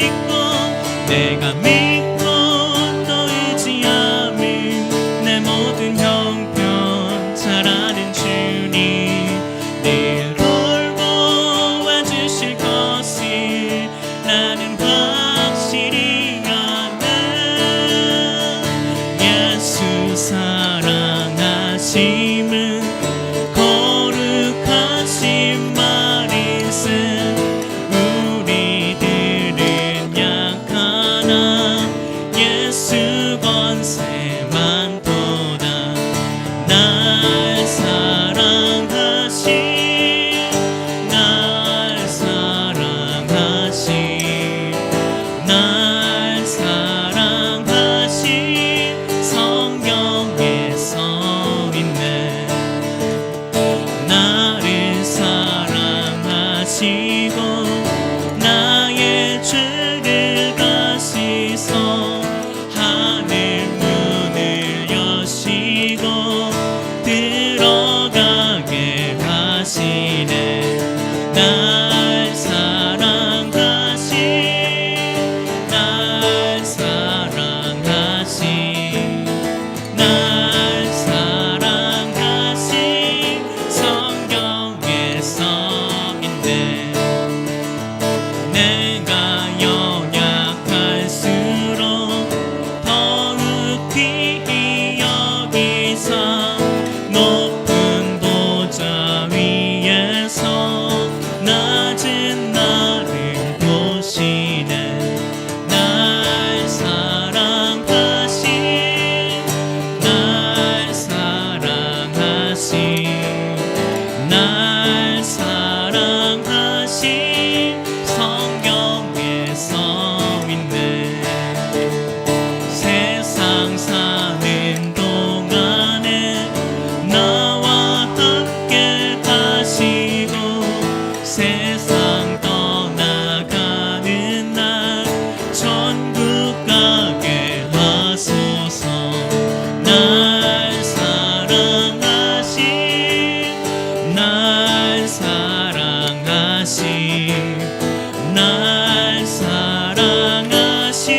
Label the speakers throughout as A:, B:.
A: 믿고 내가 믿고 또 의지함은 내 모든 형편 잘 아는 주님 늘 돌보아 주실 것을 나는 확실히 아네. 예수 사랑하심은 거룩하신 말씀 우리들은 약하나 예수 권세 많도다. 날 사랑하신 날 사랑하신 날 사랑하신 성경에 써있네. 나를 사랑하시고 나의 죄를 다 씻어 하늘 문을 여시고 들어가게 하시네. 날 사랑하신 날 사랑하신 날 사랑하신 성경에 써있네. 내가 연약할수록 더욱 귀히 여기사 높은 보좌 위에서 낮은 나를 보시네. 날 사랑하신 날 사랑하신 날 사랑하신 성경에 써있네. 세상 사는 동안에 나와 함께 하시고 세상 떠나가는 날 천국 가게 하소서. 날 사랑하신 날 사랑하신 날 사랑하신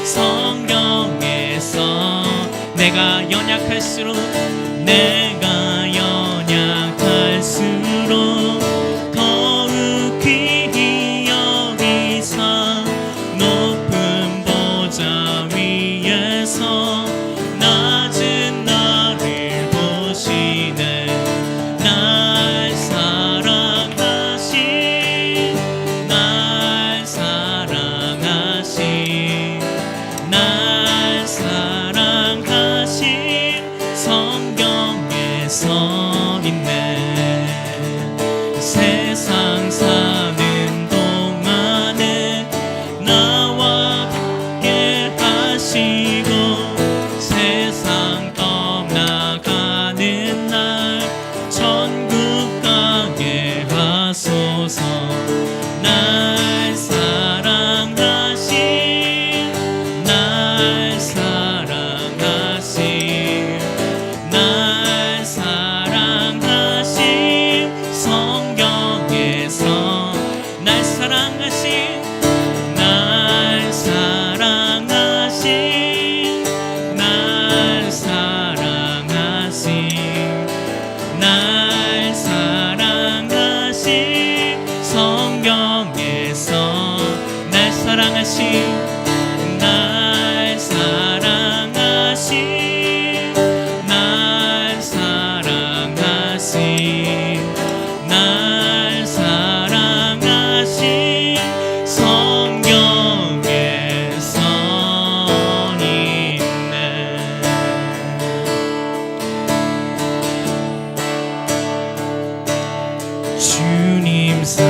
A: 성경에서 내가 연약할수록 내가 연약할수록 더욱 귀히 여기사 높은 보좌 위에서 낮은 나를 보시네. 날 사랑하신 날 사랑하신 날 사랑하신 성경에 써있네. 세상 사는 동안에 나와 함께 하시고 세상 떠나가는 날 천국 가게 하소서. 날 사랑하신 날 사랑하신 날 사랑하신 성경에서 날 사랑하신 날 사랑하신 날 사랑하신 날 사랑하신 성경에서 날 사랑하신 날 사랑하신 날 사랑하신 날 사랑하신 성경에 써있네. 주님 사랑해요.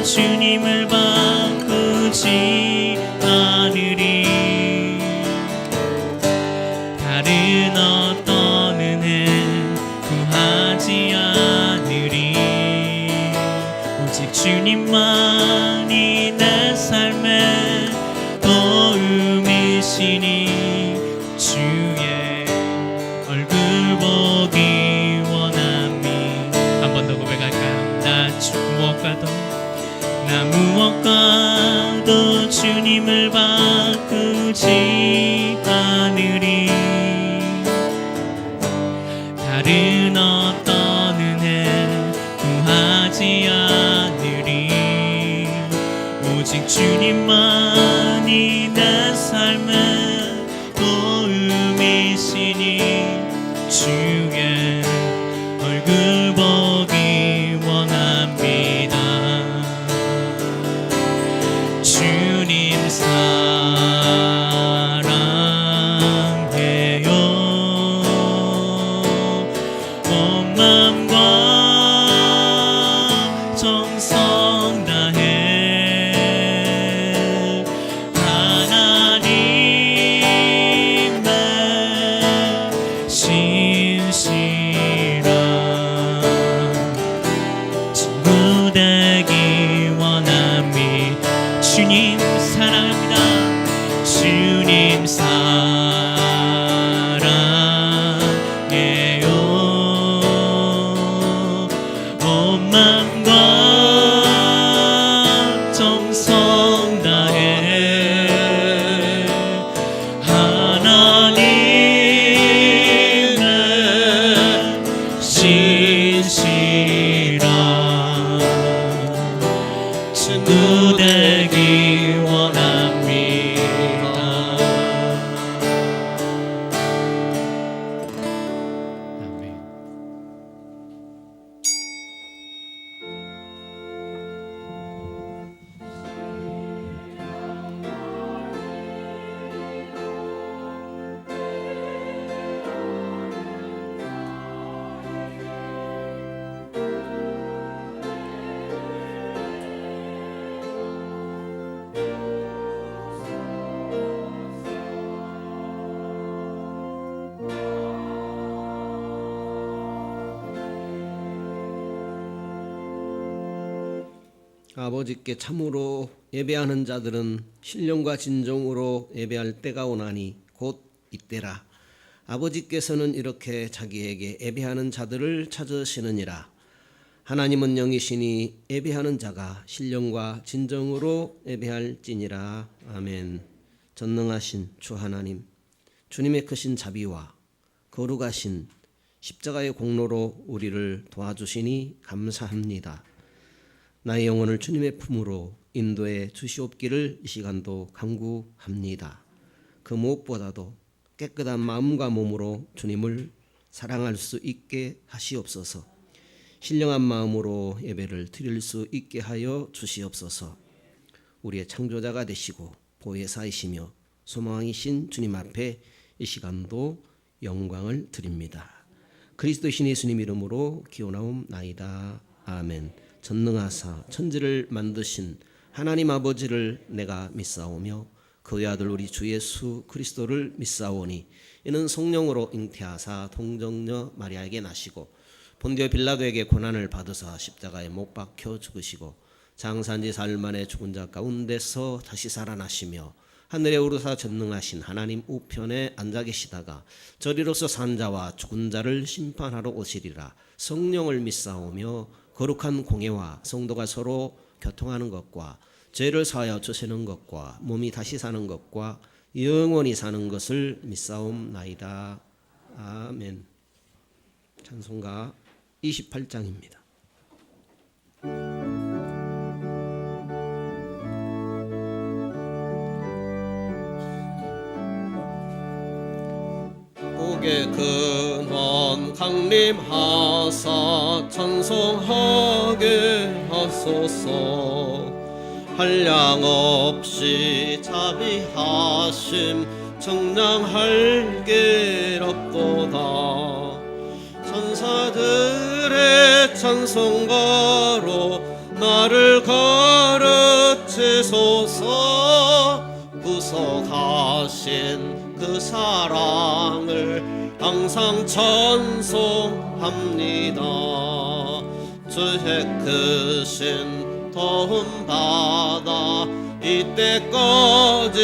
A: 주님을 바꾸지 않으리. 다른 어떤 은혜 구하지 않으리. 오직 주님만이 내 삶의 도움이시니 주의 얼굴 보기 원함이. 한 번 더 고백할까요? 나 무엇과도 주님을 바꾸지 않으리. 다른 어떤 은혜 구하지 않으리. 오직 주님만이 내 삶의 도움이시니 주의 얼굴 보기 원합니다. 주님 사랑해요. 온 마음과 정성 다해 하나님의 신실한 친구 되기 원함이. 주님 사랑합니다. 주님 사랑해요. 온 마음과 정성 다해 하나님의 신실한 친구 되기 원합니다. 아멘.
B: 아버지께 참으로 예배하는 자들은 신령과 진정으로 예배할 때가 오나니 곧 이때라. 아버지께서는 이렇게 자기에게 예배하는 자들을 찾으시느니라. 하나님은 영이시니 예배하는 자가 신령과 진정으로 예배할지니라. 아멘. 전능하신 주 하나님, 주님의 크신 자비와 거룩하신 십자가의 공로로 우리를 도와주시니 감사합니다. 나의 영혼을 주님의 품으로 인도해 주시옵기를 이 시간도 간구합니다. 그 무엇보다도 깨끗한 마음과 몸으로 주님을 사랑할 수 있게 하시옵소서. 신령한 마음으로 예배를 드릴 수 있게 하여 주시옵소서. 우리의 창조자가 되시고 보혜사이시며 소망이신 주님 앞에 이 시간도 영광을 드립니다. 그리스도이신 예수님 이름으로 기원하옵나이다. 아멘. 전능하사 천지를 만드신 하나님 아버지를 내가 믿사오며 그의 아들 우리 주 예수 그리스도를 믿사오니 이는 성령으로 잉태하사 동정녀 마리아에게 나시고 본디오 빌라도에게 고난을 받으사 십자가에 못 박혀 죽으시고 장사한 지 사흘 만에 죽은 자 가운데서 다시 살아나시며 하늘에 오르사 전능하신 하나님 우편에 앉아 계시다가 저리로서 산 자와 죽은 자를 심판하러 오시리라. 성령을 믿사오며 거룩한 공예와 성도가 서로 교통하는 것과 죄를 사하여 주시는 것과 몸이 다시 사는 것과 영원히 사는 것을 믿사옵나이다. 아멘. 찬송가 28장입니다.
C: 복의 근원 강림하사 찬송하게 하소서. 한량없이 자비하심 청량할 길 없도다. 천사들의 찬송가로 나를 주시소서. 구속하신 그 사랑을 항상 찬송합니다. 주의 크신 도움 받아 이때까지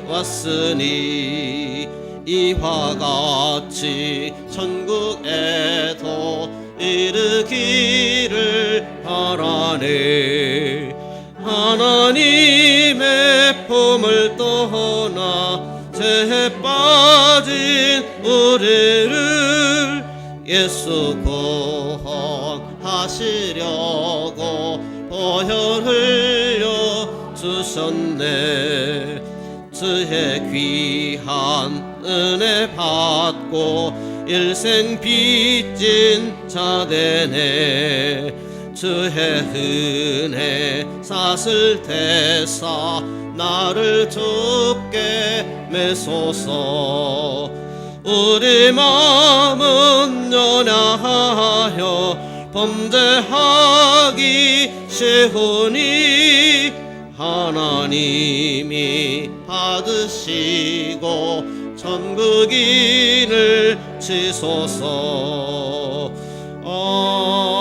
C: 왔으니 이와 같이 천국에도 이르기를 바라네. 하나님의 품을 떠나 죄에 빠진 우리를 예수 구원하시려고 보혈 흘려 주셨네. 주의 귀한 은혜 받고 일생 빚진 자 되네. 주의 은혜 사슬 대사 나를 주께 매소서. 우리 마음은 연약하여 범죄하기 쉬우니 하나님이 받으시고 천국인을 치소서. 아멘.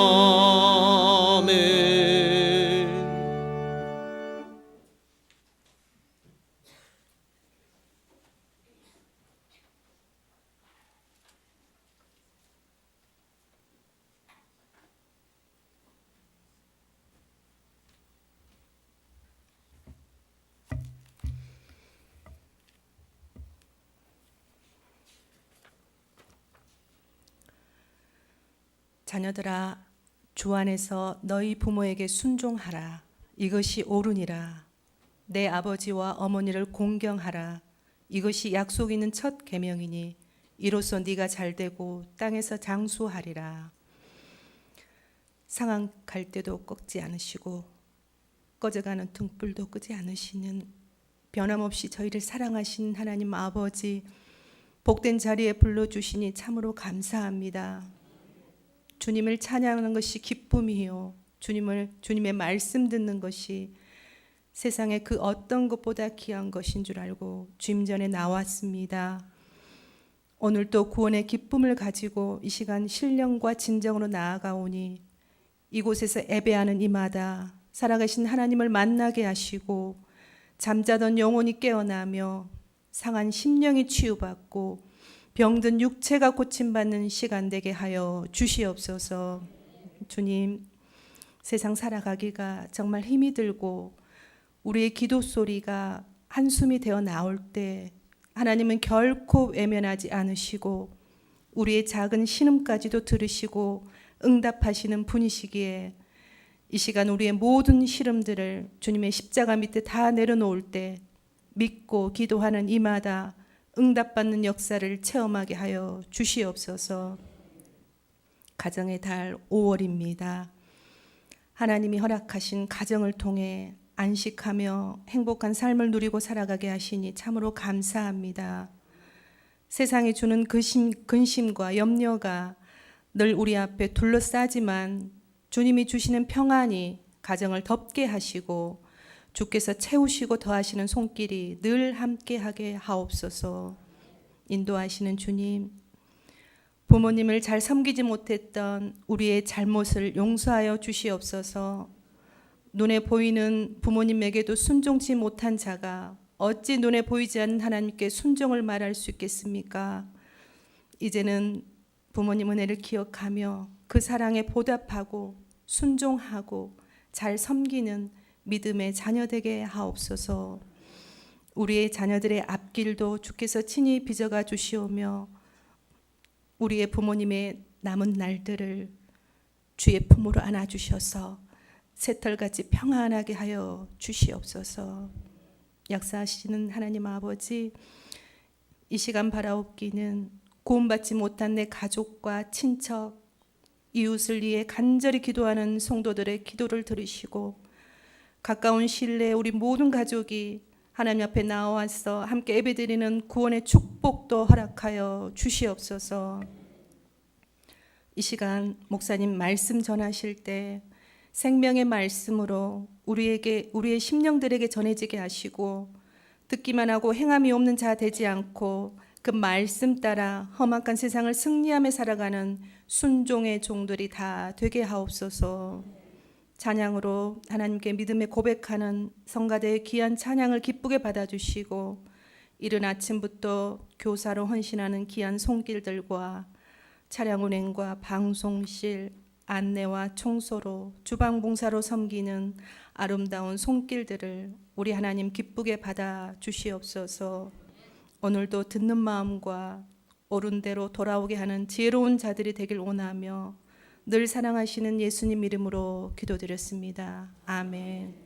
D: 자녀들아, 주 안에서 너희 부모에게 순종하라. 이것이 옳으니라. 내 아버지와 어머니를 공경하라. 이것이 약속 있는 첫 계명이니 이로써 네가 잘되고 땅에서 장수하리라. 상한 갈대도 꺾지 않으시고 꺼져가는 등불도 끄지 않으시는 변함없이 저희를 사랑하신 하나님 아버지, 복된 자리에 불러주시니 참으로 감사합니다. 주님을 찬양하는 것이 기쁨이요, 주님의 말씀 듣는 것이 세상에 그 어떤 것보다 귀한 것인 줄 알고 주님 전에 나왔습니다. 오늘 또 구원의 기쁨을 가지고 이 시간 신령과 진정으로 나아가오니 이곳에서 예배하는 이마다 살아계신 하나님을 만나게 하시고 잠자던 영혼이 깨어나며 상한 심령이 치유받고 병든 육체가 고침받는 시간 되게 하여 주시옵소서. 주님, 세상 살아가기가 정말 힘이 들고 우리의 기도 소리가 한숨이 되어 나올 때 하나님은 결코 외면하지 않으시고 우리의 작은 신음까지도 들으시고 응답하시는 분이시기에 이 시간 우리의 모든 시름들을 주님의 십자가 밑에 다 내려놓을 때 믿고 기도하는 이마다 응답받는 역사를 체험하게 하여 주시옵소서. 가정의 달 5월입니다. 하나님이 허락하신 가정을 통해 안식하며 행복한 삶을 누리고 살아가게 하시니 참으로 감사합니다. 세상이 주는 근심과 염려가 늘 우리 앞에 둘러싸지만 주님이 주시는 평안이 가정을 덮게 하시고 주께서 채우시고 더하시는 손길이 늘 함께하게 하옵소서. 인도하시는 주님, 부모님을 잘 섬기지 못했던 우리의 잘못을 용서하여 주시옵소서. 눈에 보이는 부모님에게도 순종치 못한 자가 어찌 눈에 보이지 않는 하나님께 순종을 말할 수 있겠습니까? 이제는 부모님 은혜를 기억하며 그 사랑에 보답하고 순종하고 잘 섬기는 믿음의 자녀 되게 하옵소서. 우리의 자녀들의 앞길도 주께서 친히 빚어가 주시오며 우리의 부모님의 남은 날들을 주의 품으로 안아주셔서 새털같이 평안하게 하여 주시옵소서. 역사하시는 하나님 아버지, 이 시간 바라옵기는 구원받지 못한 내 가족과 친척, 이웃을 위해 간절히 기도하는 성도들의 기도를 들으시고 가까운 시일 내에 우리 모든 가족이 하나님 앞에 나와서 함께 예배드리는 구원의 축복도 허락하여 주시옵소서. 이 시간 목사님 말씀 전하실 때 생명의 말씀으로 우리의 심령들에게 전해지게 하시고 듣기만 하고 행함이 없는 자 되지 않고 그 말씀 따라 험악한 세상을 승리하며 살아가는 순종의 종들이 다 되게 하옵소서. 찬양으로 하나님께 믿음에 고백하는 성가대의 귀한 찬양을 기쁘게 받아주시고 이른 아침부터 교사로 헌신하는 귀한 손길들과 차량 운행과 방송실 안내와 청소로 주방봉사로 섬기는 아름다운 손길들을 우리 하나님 기쁘게 받아 주시옵소서. 오늘도 듣는 마음과 옳은 대로 돌아오게 하는 지혜로운 자들이 되길 원하며 늘 사랑하시는 예수님 이름으로 기도드렸습니다. 아멘.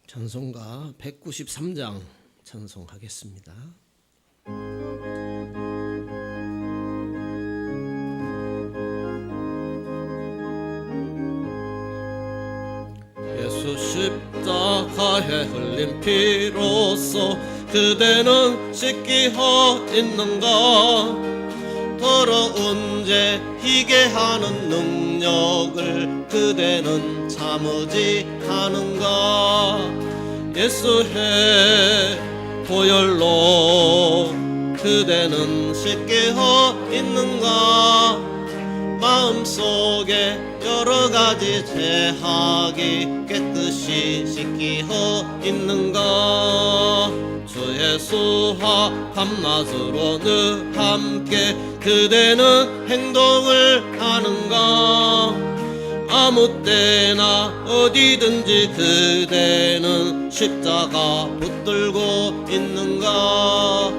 B: 찬송가 193장 찬송하겠습니다.
C: 예수 십자가에 흘린 피로써 그대는 씻기어 있는가? 더러운 죄 희게 하는 능력을 그대는 참으지 하는가? 예수의 보혈로 그대는 씻기어 있는가? 마음속에 여러가지 죄악이 깨끗이 씻기어 있는가? 주 예수와 밤낮으로 늘 함께 그대는 행동을 하는가? 아무 때나 어디든지 그대는 십자가 붙들고 있는가?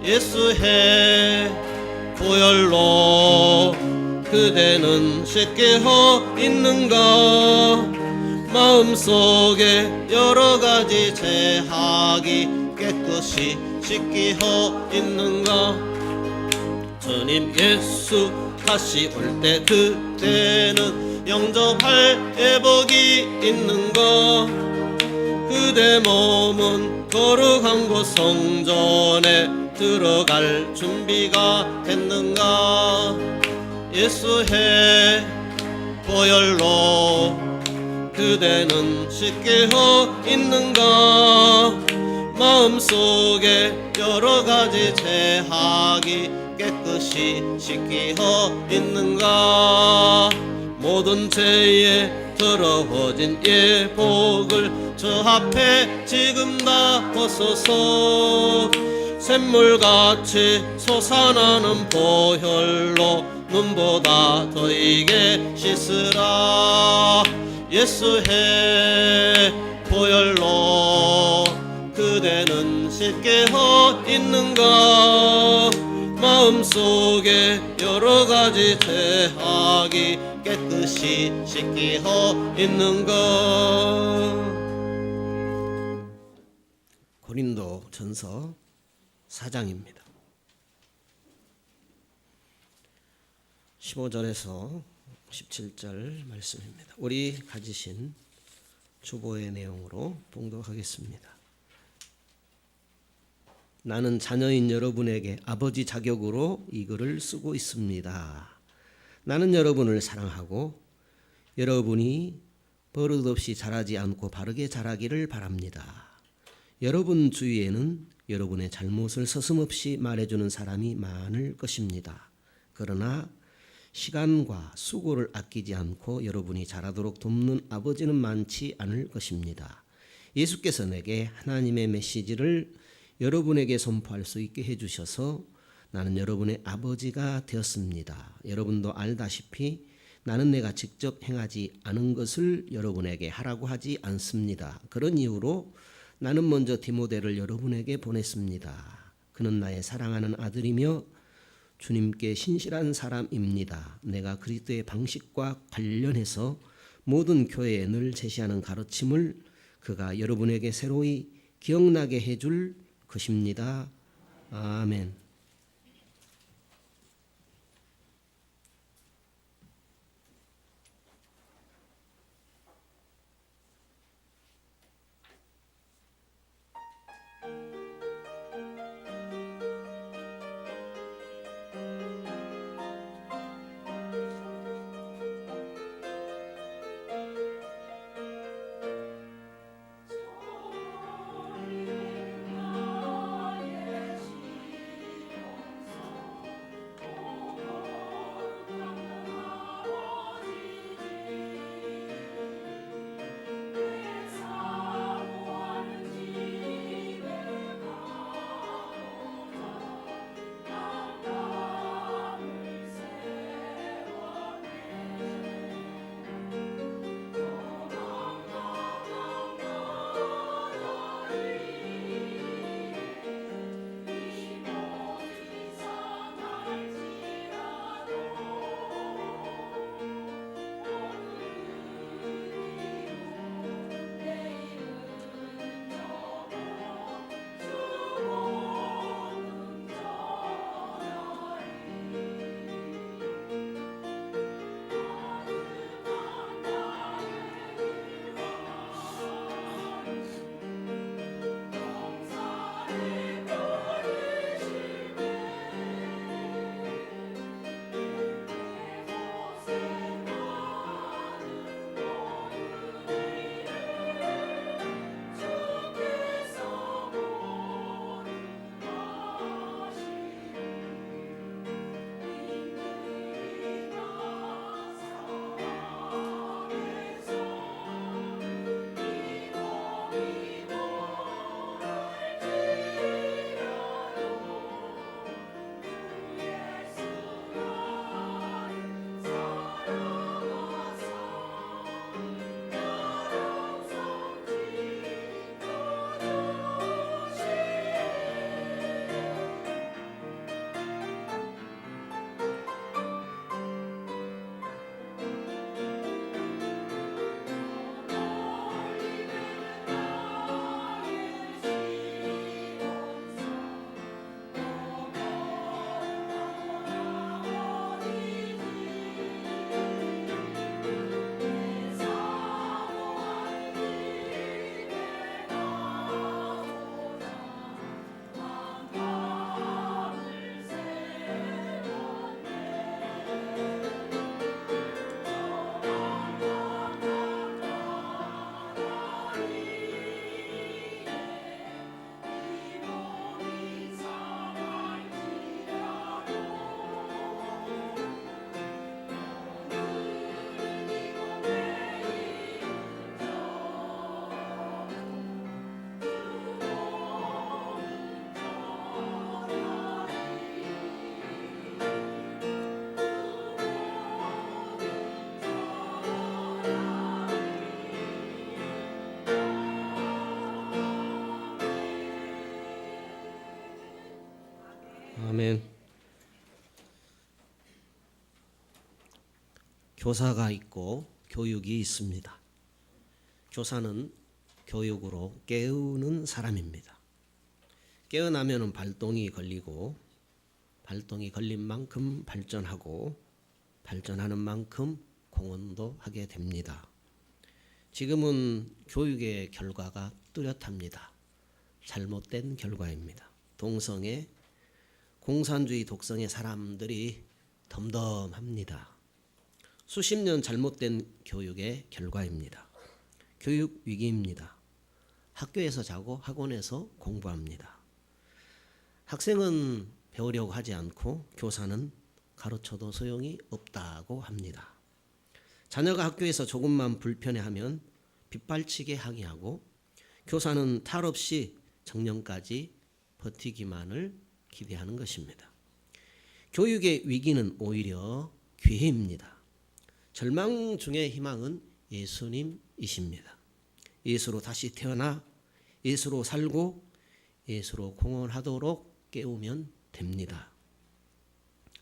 C: 예수의 보혈로 그대는 씻기어 있는가? 마음속에 여러가지 죄악이 깨끗이 씻기어 있는가? 주님 예수 다시 올 때 그때는 영접할 예복이 있는가? 그대 몸은 거룩한 곳 성전에 들어갈 준비가 됐는가? 예수의 보혈로 그대는 씻기어 있는가? 마음속에 여러가지 죄악이 깨끗이 씻기어 있는가? 모든 죄에 더러워진 예복을 저 앞에 지금 다 벗어서 샘물같이 솟아나는 보혈로 눈보다 더 이게 씻으라. 예수의 보혈로 그대는 씻기어 있는가? 마음속에 여러가지 죄악이 깨끗이 씻기어 있는가?
B: 고린도 전서 4장입니다. 15절에서 17절 말씀입니다. 우리 가지신 주보의 내용으로 봉독하겠습니다. 나는 자녀인 여러분에게 아버지 자격으로 이 글을 쓰고 있습니다. 나는 여러분을 사랑하고 여러분이 버릇없이 자라지 않고 바르게 자라기를 바랍니다. 여러분 주위에는 여러분의 잘못을 서슴없이 말해주는 사람이 많을 것입니다. 그러나 시간과 수고를 아끼지 않고 여러분이 자라도록 돕는 아버지는 많지 않을 것입니다. 예수께서 내게 하나님의 메시지를 여러분에게 선포할 수 있게 해주셔서 나는 여러분의 아버지가 되었습니다. 여러분도 알다시피 나는 내가 직접 행하지 않은 것을 여러분에게 하라고 하지 않습니다. 그런 이유로 나는 먼저 디모데를 여러분에게 보냈습니다. 그는 나의 사랑하는 아들이며 주님께 신실한 사람입니다. 내가 그리스도의 방식과 관련해서 모든 교회에 늘 제시하는 가르침을 그가 여러분에게 새로이 기억나게 해줄 것입니다. 아멘. 아멘. 교사가 있고 교육이 있습니다. 교사는 교육으로 깨우는 사람입니다. 깨어나면 발동이 걸리고 발동이 걸린 만큼 발전하고 발전하는 만큼 공헌도 하게 됩니다. 지금은 교육의 결과가 뚜렷합니다. 잘못된 결과입니다. 동성애, 공산주의 독성의 사람들이 덤덤합니다. 수십 년 잘못된 교육의 결과입니다. 교육 위기입니다. 학교에서 자고 학원에서 공부합니다. 학생은 배우려고 하지 않고 교사는 가르쳐도 소용이 없다고 합니다. 자녀가 학교에서 조금만 불편해하면 빗발치게 항의하고 교사는 탈 없이 정년까지 버티기만을 기대하는 것입니다. 교육의 위기는 오히려 기회입니다. 절망 중의 희망은 예수님이십니다. 예수로 다시 태어나 예수로 살고 예수로 공헌하도록 깨우면 됩니다.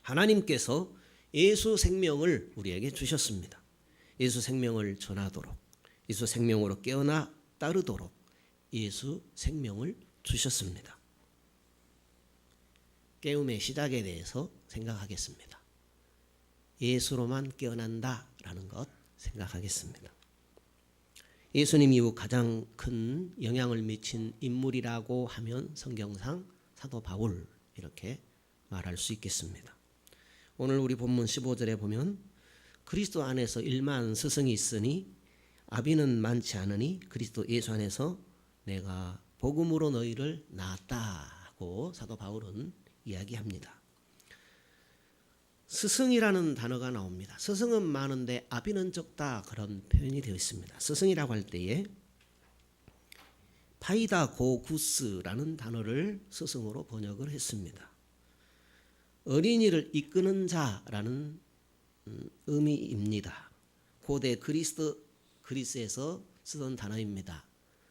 B: 하나님께서 예수 생명을 우리에게 주셨습니다. 예수 생명을 전하도록, 예수 생명으로 깨어나 따르도록 예수 생명을 주셨습니다. 깨움의 시작에 대해서 생각하겠습니다. 예수로만 깨어난다라는 것 생각하겠습니다. 예수님 이후 가장 큰 영향을 미친 인물이라고 하면 성경상 사도 바울 이렇게 말할 수 있겠습니다. 오늘 우리 본문 15절에 보면 그리스도 안에서 일만 스승이 있으니 아비는 많지 않으니 그리스도 예수 안에서 내가 복음으로 너희를 낳았다 하고 사도 바울은 이야기합니다. 스승이라는 단어가 나옵니다. 스승은 많은데 아비는 적다 그런 표현이 되어 있습니다. 스승이라고 할 때에 파이다고구스라는 단어를 스승으로 번역을 했습니다. 어린이를 이끄는 자라는 의미입니다. 고대 그리스에서 쓰던 단어입니다.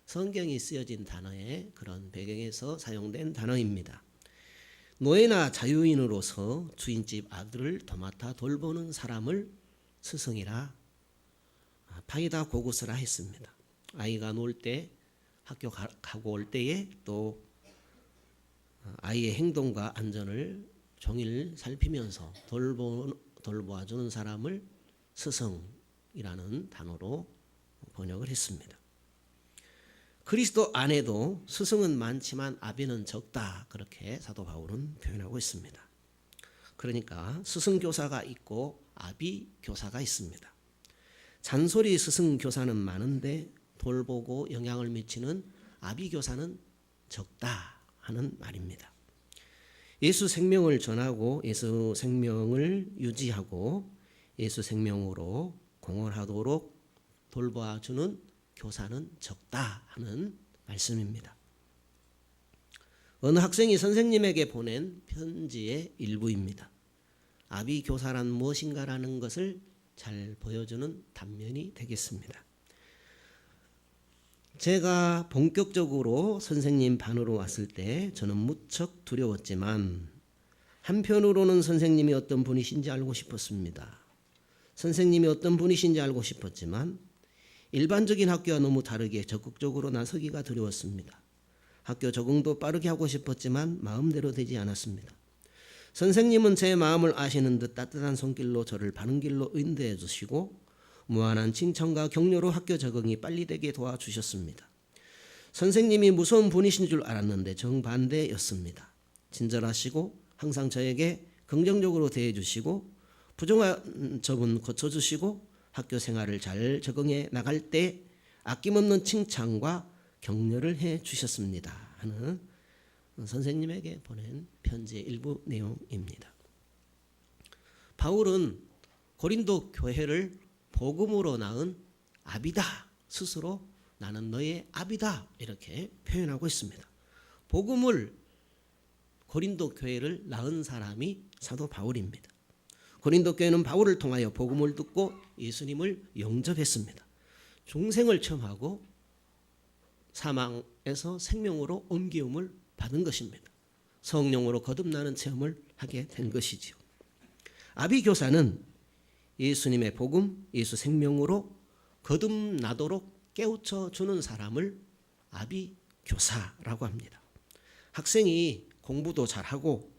B: 성경이 쓰여진 단어의 그런 배경에서 사용된 단어입니다. 노예나 자유인으로서 주인집 아들을 도맡아 돌보는 사람을 스승이라 파이다고구스라 했습니다. 아이가 놀 때 학교 가고 올 때에 또 아이의 행동과 안전을 종일 살피면서 돌보아주는 사람을 스승이라는 단어로 번역을 했습니다. 그리스도 안에도 스승은 많지만 아비는 적다 그렇게 사도 바울은 표현하고 있습니다. 그러니까 스승교사가 있고 아비교사가 있습니다. 잔소리 스승교사는 많은데 돌보고 영향을 미치는 아비교사는 적다 하는 말입니다. 예수 생명을 전하고 예수 생명을 유지하고 예수 생명으로 공헌하도록 돌봐주는 교사는 적다 하는 말씀입니다. 어느 학생이 선생님에게 보낸 편지의 일부입니다. 아비 교사란 무엇인가라는 것을 잘 보여주는 단면이 되겠습니다. 제가 본격적으로 선생님 반으로 왔을 때 저는 무척 두려웠지만 한편으로는 선생님이 어떤 분이신지 알고 싶었습니다. 선생님이 어떤 분이신지 알고 싶었지만 일반적인 학교와 너무 다르게 적극적으로 나서기가 두려웠습니다. 학교 적응도 빠르게 하고 싶었지만 마음대로 되지 않았습니다. 선생님은 제 마음을 아시는 듯 따뜻한 손길로 저를 바른 길로 인도해 주시고 무한한 칭찬과 격려로 학교 적응이 빨리 되게 도와주셨습니다. 선생님이 무서운 분이신 줄 알았는데 정반대였습니다. 친절하시고 항상 저에게 긍정적으로 대해 주시고 부정한 점은 고쳐주시고 학교 생활을 잘 적응해 나갈 때 아낌없는 칭찬과 격려를 해 주셨습니다 하는 선생님에게 보낸 편지의 일부 내용입니다. 바울은 고린도 교회를 복음으로 낳은 아비다, 스스로 나는 너의 아비다 이렇게 표현하고 있습니다. 복음을 고린도 교회를 낳은 사람이 사도 바울입니다. 고린도 교회는 바울을 통하여 복음을 듣고 예수님을 영접했습니다. 중생을 체험하고 사망에서 생명으로 옮기움을 받은 것입니다. 성령으로 거듭나는 체험을 하게 된 것이지요. 아비교사는 예수님의 복음, 예수 생명으로 거듭나도록 깨우쳐 주는 사람을 아비교사라고 합니다. 학생이 공부도 잘하고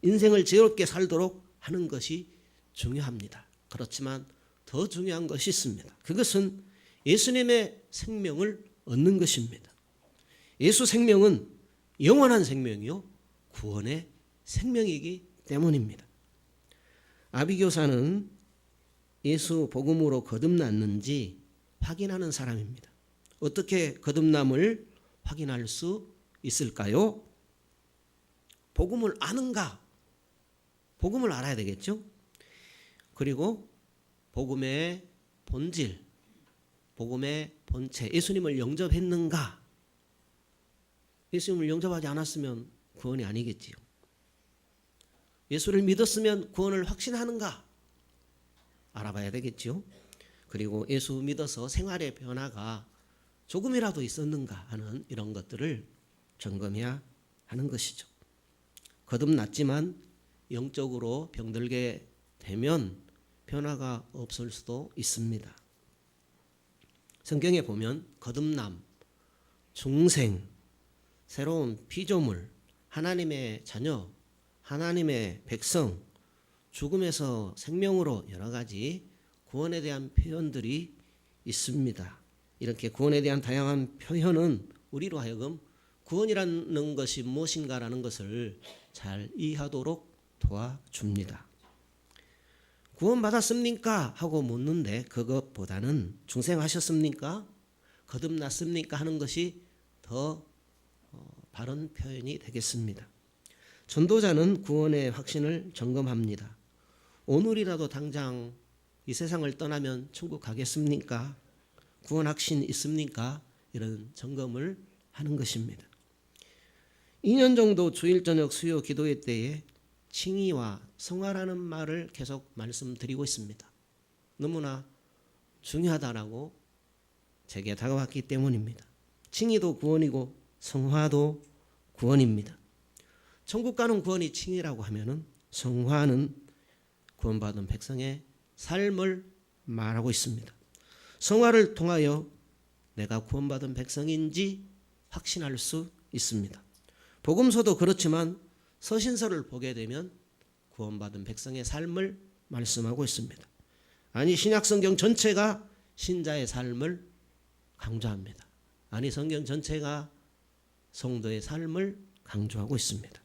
B: 인생을 지혜롭게 살도록 하는 것이 중요합니다. 그렇지만 더 중요한 것이 있습니다. 그것은 예수님의 생명을 얻는 것입니다. 예수 생명은 영원한 생명이요 구원의 생명이기 때문입니다. 아비교사는 예수 복음으로 거듭났는지 확인하는 사람입니다. 어떻게 거듭남을 확인할 수 있을까요? 복음을 아는가? 복음을 알아야 되겠죠? 그리고 복음의 본질, 복음의 본체, 예수님을 영접했는가? 예수님을 영접하지 않았으면 구원이 아니겠지요. 예수를 믿었으면 구원을 확신하는가? 알아봐야 되겠죠. 그리고 예수 믿어서 생활의 변화가 조금이라도 있었는가 하는 이런 것들을 점검해야 하는 것이죠. 거듭났지만 영적으로 병들게 되면 변화가 없을 수도 있습니다. 성경에 보면 거듭남, 중생, 새로운 피조물, 하나님의 자녀, 하나님의 백성, 죽음에서 생명으로 여러 가지 구원에 대한 표현들이 있습니다. 이렇게 구원에 대한 다양한 표현은 우리로 하여금 구원이라는 것이 무엇인가라는 것을 잘 이해하도록 도와줍니다. 구원받았습니까? 하고 묻는데 그것보다는 중생하셨습니까? 거듭났습니까? 하는 것이 더 바른 표현이 되겠습니다. 전도자는 구원의 확신을 점검합니다. 오늘이라도 당장 이 세상을 떠나면 천국 가겠습니까? 구원 확신 있습니까? 이런 점검을 하는 것입니다. 2년 정도 주일 저녁 수요 기도회 때에 칭의와 성화라는 말을 계속 말씀드리고 있습니다. 너무나 중요하다라고 제게 다가왔기 때문입니다. 칭의도 구원이고 성화도 구원입니다. 천국 가는 구원이 칭의라고 하면은 성화는 구원받은 백성의 삶을 말하고 있습니다. 성화를 통하여 내가 구원받은 백성인지 확신할 수 있습니다. 복음서도 그렇지만 서신서를 보게 되면 구원받은 백성의 삶을 말씀하고 있습니다. 아니 신약성경 전체가 신자의 삶을 강조합니다. 아니 성경 전체가 성도의 삶을 강조하고 있습니다.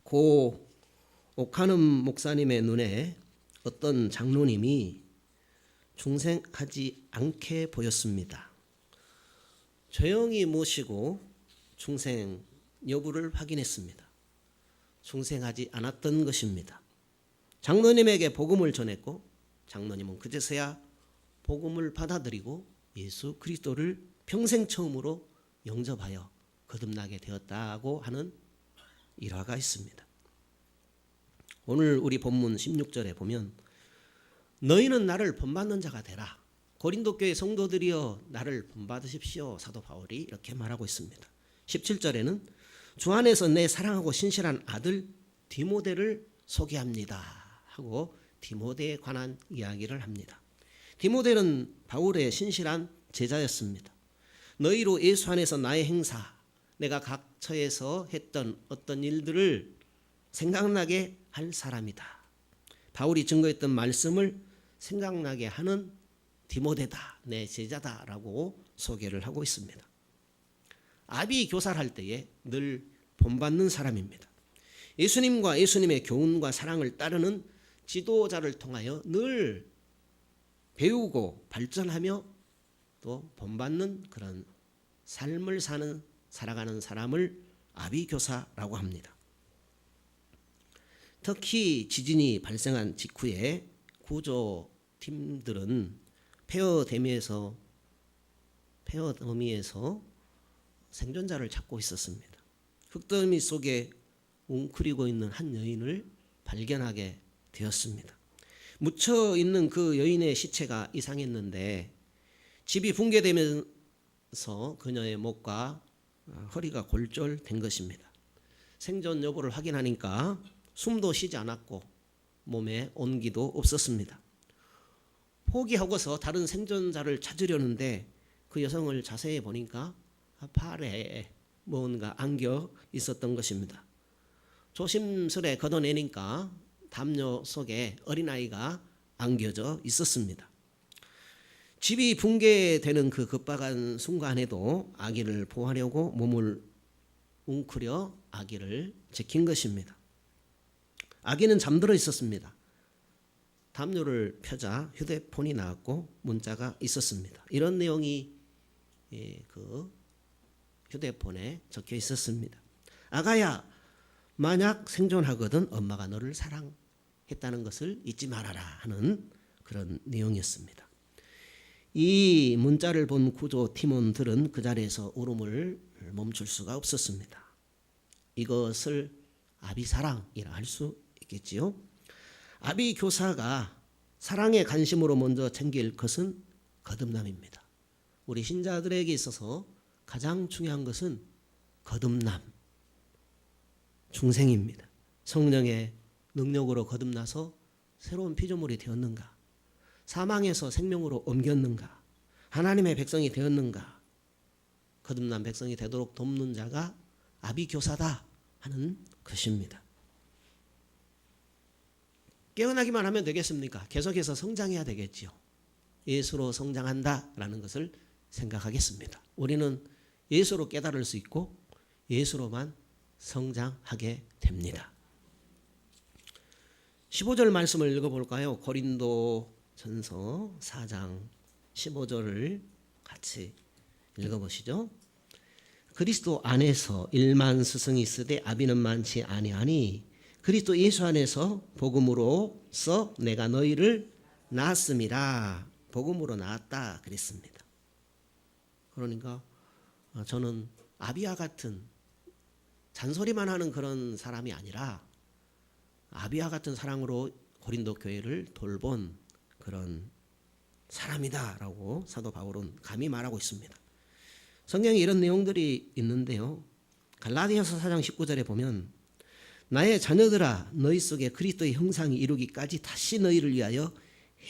B: 고 옥하는 목사님의 눈에 어떤 장로님이 중생하지 않게 보였습니다. 조용히 모시고 중생 여부를 확인했습니다. 중생하지 않았던 것입니다. 장로님에게 복음을 전했고 장로님은 그제서야 복음을 받아들이고 예수 그리스도를 평생 처음으로 영접하여 거듭나게 되었다고 하는 일화가 있습니다. 오늘 우리 본문 16절에 보면 너희는 나를 본받는 자가 되라. 고린도 교회 성도들이여 나를 본받으십시오. 사도 바울이 이렇게 말하고 있습니다. 17절에는 주 안에서 내 사랑하고 신실한 아들 디모데를 소개합니다 하고 디모데에 관한 이야기를 합니다. 디모데는 바울의 신실한 제자였습니다. 너희로 예수 안에서 나의 행사, 내가 각 처에서 했던 어떤 일들을 생각나게 할 사람이다. 바울이 증거했던 말씀을 생각나게 하는 디모데다, 내 제자다라고 소개를 하고 있습니다. 아비 교사를 할 때에 늘 본받는 사람입니다. 예수님과 예수님의 교훈과 사랑을 따르는 지도자를 통하여 늘 배우고 발전하며 또 본받는 그런 삶을 살아가는 사람을 아비 교사라고 합니다. 특히 지진이 발생한 직후에 구조팀들은 폐허더미에서 생존자를 찾고 있었습니다. 흙더미 속에 웅크리고 있는 한 여인을 발견하게 되었습니다. 묻혀 있는 그 여인의 시체가 이상했는데 집이 붕괴되면서 그녀의 목과 허리가 골절된 것입니다. 생존 여부를 확인하니까 숨도 쉬지 않았고 몸에 온기도 없었습니다. 포기하고서 다른 생존자를 찾으려는데 그 여성을 자세히 보니까 팔에 뭔가 안겨 있었던 것입니다. 조심스레 걷어내니까 담요 속에 어린아이가 안겨져 있었습니다. 집이 붕괴되는 그 급박한 순간에도 아기를 보호하려고 몸을 웅크려 아기를 지킨 것입니다. 아기는 잠들어 있었습니다. 담요를 펴자 휴대폰이 나왔고 문자가 있었습니다. 이런 내용이 그 휴대폰에 적혀 있었습니다. 아가야, 만약 생존하거든 엄마가 너를 사랑했다는 것을 잊지 말아라 하는 그런 내용이었습니다. 이 문자를 본 구조 팀원들은 그 자리에서 울음을 멈출 수가 없었습니다. 이것을 아비사랑이라 할 수 있겠지요. 아비 교사가 사랑의 관심으로 먼저 챙길 것은 거듭남입니다. 우리 신자들에게 있어서 가장 중요한 것은 거듭남, 중생입니다. 성령의 능력으로 거듭나서 새로운 피조물이 되었는가? 사망에서 생명으로 옮겼는가? 하나님의 백성이 되었는가? 거듭난 백성이 되도록 돕는 자가 아비교사다 하는 것입니다. 깨어나기만 하면 되겠습니까? 계속해서 성장해야 되겠지요. 예수로 성장한다라는 것을 생각하겠습니다. 우리는 예수로 깨달을 수 있고 예수로만 성장하게 됩니다. 15절 말씀을 읽어볼까요? 고린도전서 4장 15절을 같이 읽어보시죠. 그리스도 안에서 일만 스승이 있으되 아비는 많지 아니하니 그리스도 예수 안에서 복음으로써 내가 너희를 낳았음이라. 복음으로 낳았다 그랬습니다. 그러니까 저는 아비와 같은 잔소리만 하는 그런 사람이 아니라 아비와 같은 사랑으로 고린도 교회를 돌본 그런 사람이다라고 사도 바울은 감히 말하고 있습니다. 성경에 이런 내용들이 있는데요. 갈라디아서 4장 19절에 보면 나의 자녀들아 너희 속에 그리스도의 형상이 이루기까지 다시 너희를 위하여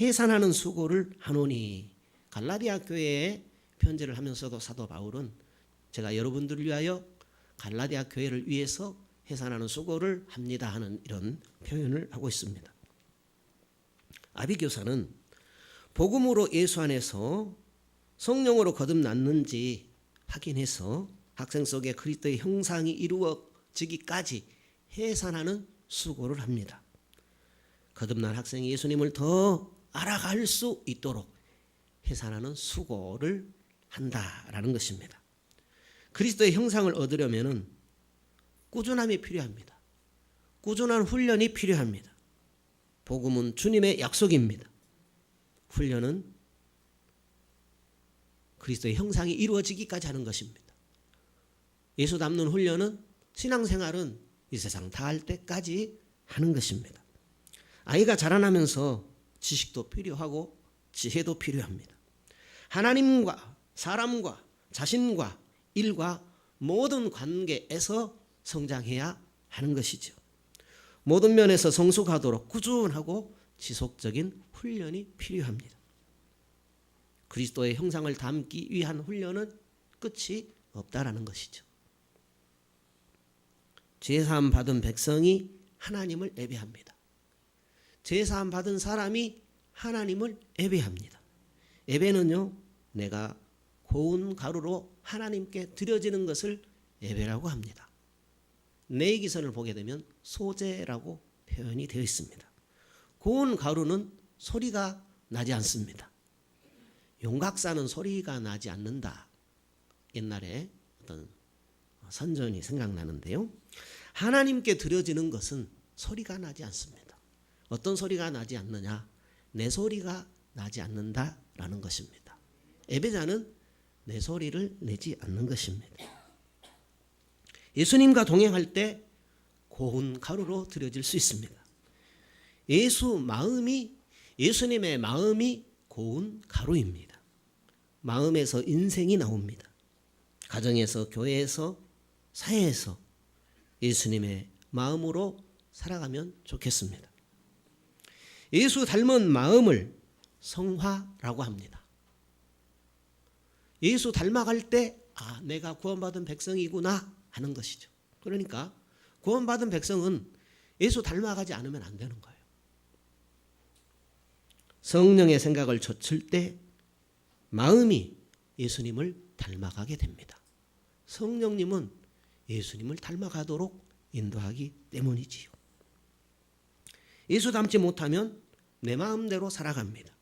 B: 해산하는 수고를 하노니. 갈라디아 교회에 편지를 하면서도 사도 바울은 제가 여러분들을 위하여 갈라디아 교회를 위해서 해산하는 수고를 합니다 하는 이런 표현을 하고 있습니다. 아비교사는 복음으로 예수 안에서 성령으로 거듭났는지 확인해서 학생 속에 그리스도의 형상이 이루어지기까지 해산하는 수고를 합니다. 거듭난 학생이 예수님을 더 알아갈 수 있도록 해산하는 수고를 한다라는 것입니다. 그리스도의 형상을 얻으려면 꾸준함이 필요합니다. 꾸준한 훈련이 필요합니다. 복음은 주님의 약속입니다. 훈련은 그리스도의 형상이 이루어지기까지 하는 것입니다. 예수 닮는 훈련은 신앙생활은 이 세상 다 할 때까지 하는 것입니다. 아이가 자라나면서 지식도 필요하고 지혜도 필요합니다. 하나님과 사람과 자신과 일과 모든 관계에서 성장해야 하는 것이죠. 모든 면에서 성숙하도록 꾸준하고 지속적인 훈련이 필요합니다. 그리스도의 형상을 담기 위한 훈련은 끝이 없다라는 것이죠. 죄사함 받은 백성이 하나님을 예배합니다. 죄사함 받은 사람이 하나님을 예배합니다. 예배는요, 내가 고운 가루로 하나님께 드려지는 것을 예배라고 합니다. 내기선을 보게 되면 소제라고 표현이 되어 있습니다. 고운 가루는 소리가 나지 않습니다. 용각사는 소리가 나지 않는다. 옛날에 어떤 선전이 생각나는데요. 하나님께 드려지는 것은 소리가 나지 않습니다. 어떤 소리가 나지 않느냐? 내 소리가 나지 않는다라는 것입니다. 예배자는 내 소리를 내지 않는 것입니다. 예수님과 동행할 때 고운 가루로 드려질 수 있습니다. 예수님의 마음이 고운 가루입니다. 마음에서 인생이 나옵니다. 가정에서, 교회에서, 사회에서 예수님의 마음으로 살아가면 좋겠습니다. 예수 닮은 마음을 성화라고 합니다. 예수 닮아갈 때 내가 구원받은 백성이구나 하는 것이죠. 그러니까 구원받은 백성은 예수 닮아가지 않으면 안 되는 거예요. 성령의 생각을 좇을 때 마음이 예수님을 닮아가게 됩니다. 성령님은 예수님을 닮아가도록 인도하기 때문이지요. 예수 닮지 못하면 내 마음대로 살아갑니다.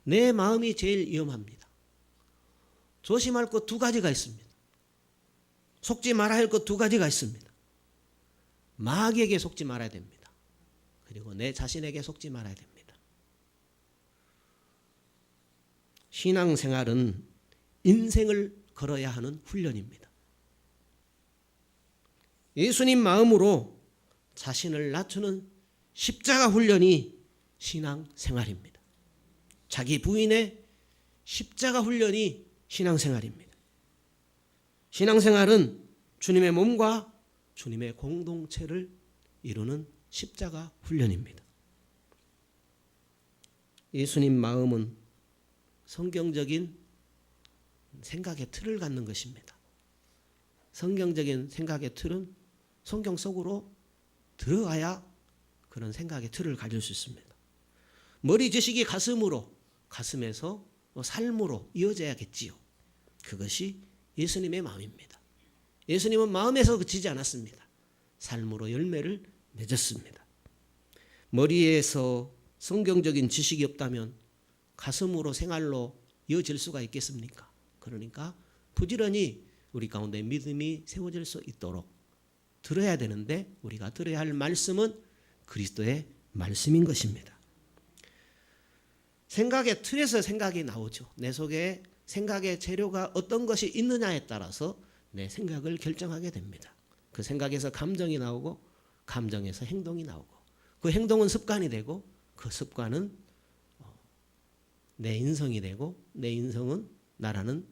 B: 내 마음이 제일 위험합니다. 조심할 것 두 가지가 있습니다. 속지 말아야 할 것 두 가지가 있습니다. 마귀에게 속지 말아야 됩니다. 그리고 내 자신에게 속지 말아야 됩니다. 신앙생활은 인생을 걸어야 하는 훈련입니다. 예수님 마음으로 자신을 낮추는 십자가 훈련이 신앙생활입니다. 자기 부인의 십자가 훈련이 신앙생활입니다. 신앙생활은 주님의 몸과 주님의 공동체를 이루는 십자가 훈련입니다. 예수님 마음은 성경적인 생각의 틀을 갖는 것입니다. 성경적인 생각의 틀은 성경 속으로 들어가야 그런 생각의 틀을 가질 수 있습니다. 머리 지식이 가슴으로, 가슴에서 삶으로 이어져야겠지요. 그것이 예수님의 마음입니다. 예수님은 마음에서 그치지 않았습니다. 삶으로 열매를 맺었습니다. 머리에서 성경적인 지식이 없다면 가슴으로 생활로 이어질 수가 있겠습니까? 그러니까 부지런히 우리 가운데 믿음이 세워질 수 있도록 들어야 되는데, 우리가 들어야 할 말씀은 그리스도의 말씀인 것입니다. 생각의 틀에서 생각이 나오죠. 내 속에 생각의 재료가 어떤 것이 있느냐에 따라서 내 생각을 결정하게 됩니다. 그 생각에서 감정이 나오고, 감정에서 행동이 나오고, 그 행동은 습관이 되고, 그 습관은 내 인성이 되고, 내 인성은 나라는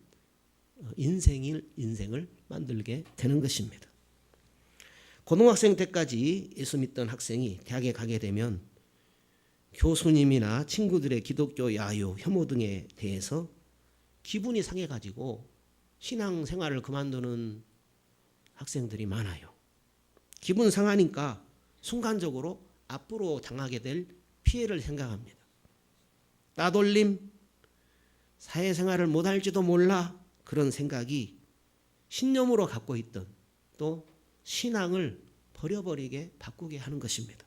B: 인생을 만들게 되는 것입니다. 고등학생 때까지 예수 믿던 학생이 대학에 가게 되면 교수님이나 친구들의 기독교 야유, 혐오 등에 대해서 기분이 상해가지고 신앙생활을 그만두는 학생들이 많아요. 기분 상하니까 순간적으로 앞으로 당하게 될 피해를 생각합니다. 따돌림, 사회생활을 못할지도 몰라, 그런 생각이 신념으로 갖고 있던, 또 신앙을 버려버리게 바꾸게 하는 것입니다.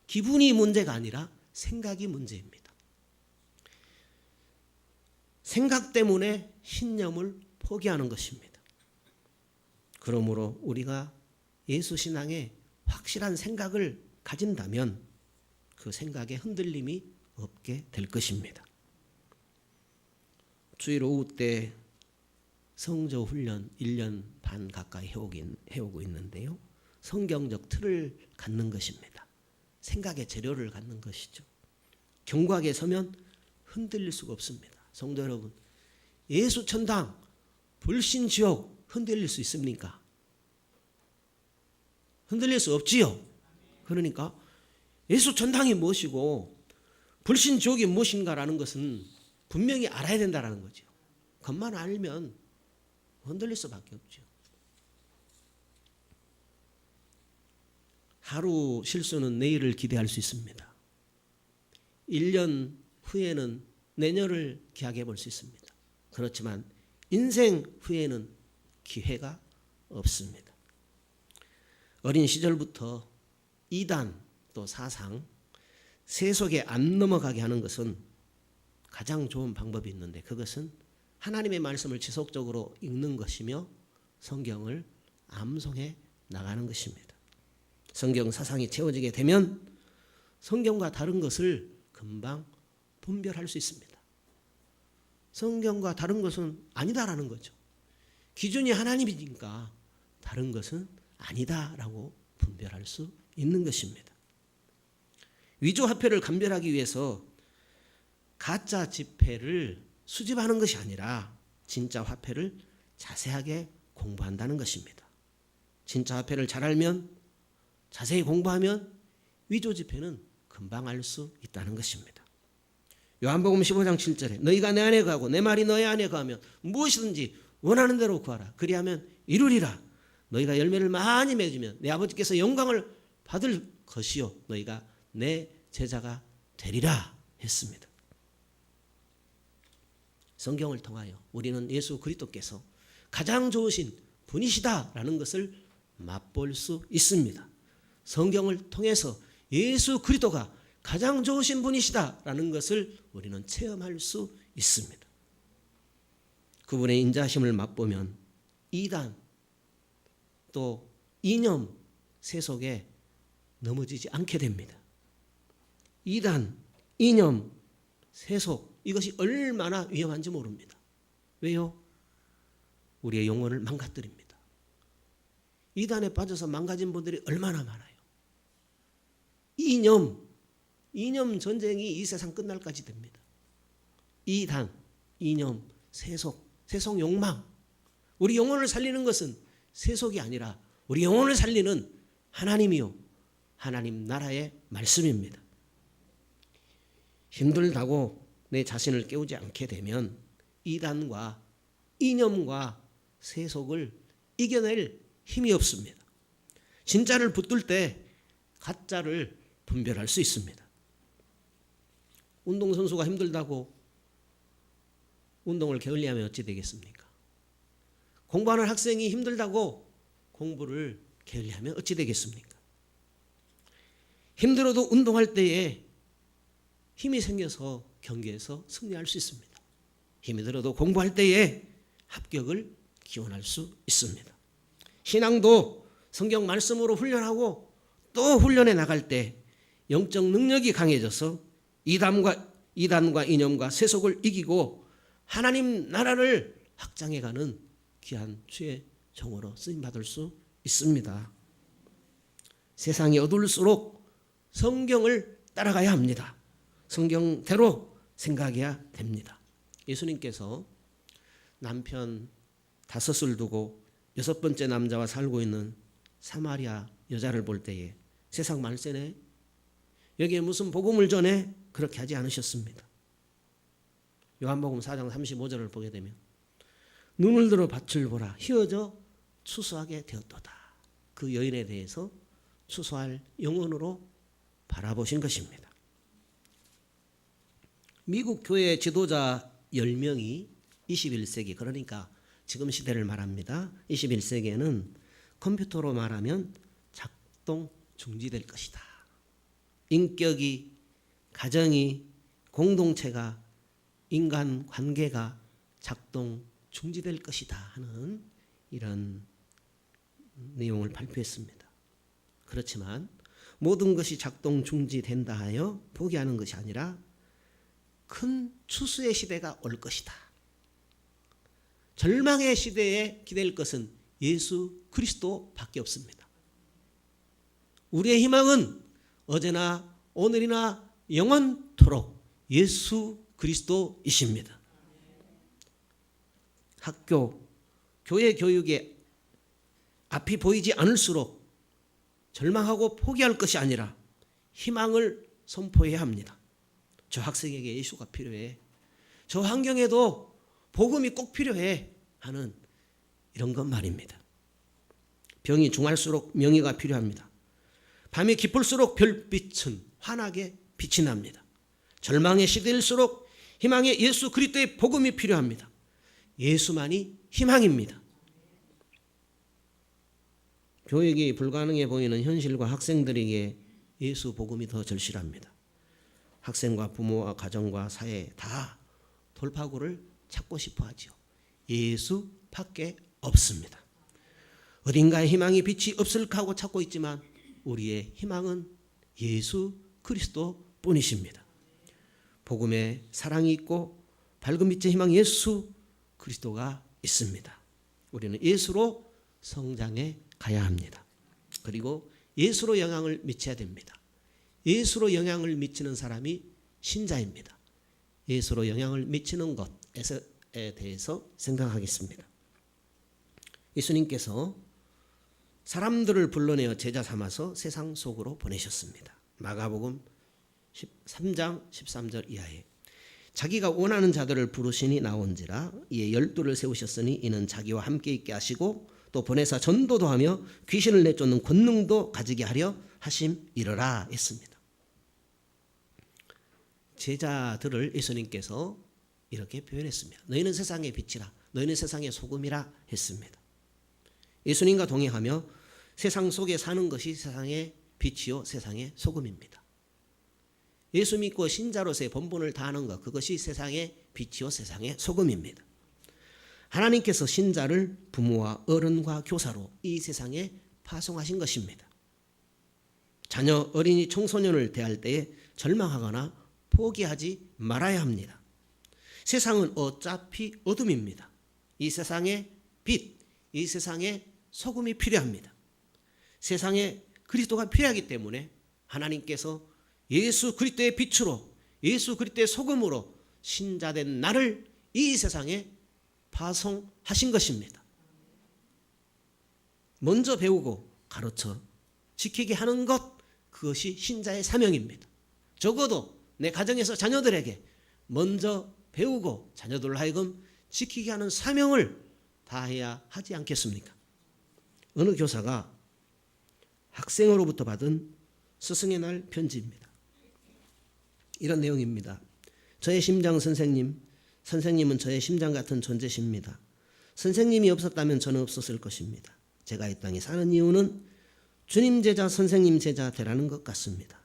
B: 기분이 문제가 아니라 생각이 문제입니다. 생각 때문에 신념을 포기하는 것입니다. 그러므로 우리가 예수 신앙에 확실한 생각을 가진다면 그 생각에 흔들림이 없게 될 것입니다. 주일 오후 때 성조 훈련 1년 반 가까이 해오고 있는데요. 성경적 틀을 갖는 것입니다. 생각의 재료를 갖는 것이죠. 경과에 서면 흔들릴 수가 없습니다. 성도 여러분, 예수 천당, 불신 지옥 흔들릴 수 있습니까? 흔들릴 수 없지요. 그러니까 예수 천당이 무엇이고 불신 지옥이 무엇인가라는 것은 분명히 알아야 된다는 거죠. 그것만 알면 흔들릴 수밖에 없죠. 하루 실수는 내일을 기대할 수 있습니다. 1년 후에는 내년을 기약해 볼 수 있습니다. 그렇지만 인생 후에는 기회가 없습니다. 어린 시절부터 이단 또 사상, 세속에 안 넘어가게 하는 것은 가장 좋은 방법이 있는데, 그것은 하나님의 말씀을 지속적으로 읽는 것이며 성경을 암송해 나가는 것입니다. 성경 사상이 채워지게 되면 성경과 다른 것을 금방 분별할 수 있습니다. 성경과 다른 것은 아니다라는 거죠. 기준이 하나님이니까 다른 것은 아니다라고 분별할 수 있는 것입니다. 위조 화폐를 감별하기 위해서 가짜 지폐를 수집하는 것이 아니라 진짜 화폐를 자세하게 공부한다는 것입니다. 진짜 화폐를 잘 알면, 자세히 공부하면 위조 지폐는 금방 알 수 있다는 것입니다. 요한복음 15장 7절에 너희가 내 안에 거하고 내 말이 너희 안에 거하면 무엇이든지 원하는 대로 구하라. 그리하면 이루리라. 너희가 열매를 많이 맺으면 내 아버지께서 영광을 받을 것이요 너희가 내 제자가 되리라 했습니다. 성경을 통하여 우리는 예수 그리스도께서 가장 좋으신 분이시다라는 것을 맛볼 수 있습니다. 성경을 통해서 예수 그리스도가 가장 좋으신 분이시다라는 것을 우리는 체험할 수 있습니다. 그분의 인자심을 맛보면 이단 또 이념 세속에 넘어지지 않게 됩니다. 이단, 이념, 세속, 이것이 얼마나 위험한지 모릅니다. 왜요? 우리의 영혼을 망가뜨립니다. 이단에 빠져서 망가진 분들이 얼마나 많아요. 이념 전쟁이 이 세상 끝날까지 됩니다. 이단, 이념, 세속 욕망. 우리 영혼을 살리는 것은 세속이 아니라 우리 영혼을 살리는 하나님이요, 하나님 나라의 말씀입니다. 힘들다고 내 자신을 깨우지 않게 되면 이단과 이념과 세속을 이겨낼 힘이 없습니다. 진짜를 붙들 때 가짜를 분별할 수 있습니다. 운동선수가 힘들다고 운동을 게을리하면 어찌 되겠습니까? 공부하는 학생이 힘들다고 공부를 게을리하면 어찌 되겠습니까? 힘들어도 운동할 때에 힘이 생겨서 경기에서 승리할 수 있습니다. 힘이 들어도 공부할 때에 합격을 기원할 수 있습니다. 신앙도 성경 말씀으로 훈련하고 또 훈련해 나갈 때 영적 능력이 강해져서 이단과 이념과 세속을 이기고 하나님 나라를 확장해가는 귀한 주의 종으로 쓰임받을 수 있습니다. 세상이 어두울수록 성경을 따라가야 합니다. 성경대로 생각해야 됩니다. 예수님께서 남편 5을 두고 6번째 남자와 살고 있는 사마리아 여자를 볼 때에 세상 말세네, 여기에 무슨 복음을 전해? 그렇게 하지 않으셨습니다. 요한복음 4장 35절을 보게 되면 눈을 들어 밭을 보라 휘어져 추수하게 되었도다. 그 여인에 대해서 추수할 영혼으로 바라보신 것입니다. 미국 교회 지도자 10명이 21세기, 그러니까 지금 시대를 말합니다. 21세기에는 컴퓨터로 말하면 작동 중지될 것이다. 인격이, 가정이, 공동체가, 인간 관계가 작동 중지될 것이다 하는 이런 내용을 발표했습니다. 그렇지만 모든 것이 작동 중지된다 하여 포기하는 것이 아니라 큰 추수의 시대가 올 것이다. 절망의 시대에 기댈 것은 예수 그리스도밖에 없습니다. 우리의 희망은 어제나 오늘이나 영원토록 예수 그리스도이십니다. 학교, 교회 교육에 앞이 보이지 않을수록 절망하고 포기할 것이 아니라 희망을 선포해야 합니다. 저 학생에게 예수가 필요해. 저 환경에도 복음이 꼭 필요해 하는 이런 것 말입니다. 병이 중할수록 명의가 필요합니다. 밤이 깊을수록 별빛은 환하게 빛이 납니다. 절망의 시대일수록 희망의 예수 그리스도의 복음이 필요합니다. 예수만이 희망입니다. 교육이 불가능해 보이는 현실과 학생들에게 예수 복음이 더 절실합니다. 학생과 부모와 가정과 사회 다 돌파구를 찾고 싶어 하죠. 예수밖에 없습니다. 어딘가에 희망의 빛이 없을까 하고 찾고 있지만 우리의 희망은 예수 그리스도 뿐이십니다. 복음에 사랑이 있고 밝은 빛의 희망 예수 그리스도가 있습니다. 우리는 예수로 성장해 가야 합니다. 그리고 예수로 영향을 미쳐야 됩니다. 예수로 영향을 미치는 사람이 신자입니다. 예수로 영향을 미치는 것에 대해서 생각하겠습니다. 예수님께서 사람들을 불러내어 제자 삼아서 세상 속으로 보내셨습니다. 마가복음 13장 13절 이하에 자기가 원하는 자들을 부르시니 나온지라 이에 12를 세우셨으니 이는 자기와 함께 있게 하시고 또 보내사 전도도 하며 귀신을 내쫓는 권능도 가지게 하려 하심이러라 했습니다. 제자들을 예수님께서 이렇게 표현했습니다. 너희는 세상의 빛이라, 너희는 세상의 소금이라 했습니다. 예수님과 동행하며 세상 속에 사는 것이 세상의 빛이요 세상의 소금입니다. 예수 믿고 신자로서의 본분을 다하는 것, 그것이 세상의 빛이요 세상의 소금입니다. 하나님께서 신자를 부모와 어른과 교사로 이 세상에 파송하신 것입니다. 자녀, 어린이, 청소년을 대할 때에 절망하거나 포기하지 말아야 합니다. 세상은 어차피 어둠입니다. 이 세상의 빛, 이 세상의 소금이 필요합니다. 세상에 그리스도가 필요하기 때문에 하나님께서 예수 그리스도의 빛으로, 예수 그리스도의 소금으로 신자된 나를 이 세상에 파송하신 것입니다. 먼저 배우고 가르쳐 지키게 하는 것, 그것이 신자의 사명입니다. 적어도 내 가정에서 자녀들에게 먼저 배우고 자녀들로 하여금 지키게 하는 사명을 다해야 하지 않겠습니까? 어느 교사가 학생으로부터 받은 스승의 날 편지입니다. 이런 내용입니다. 저의 심장 선생님, 선생님은 저의 심장 같은 존재십니다. 선생님이 없었다면 저는 없었을 것입니다. 제가 이 땅에 사는 이유는 주님 제자, 선생님 제자 되라는 것 같습니다.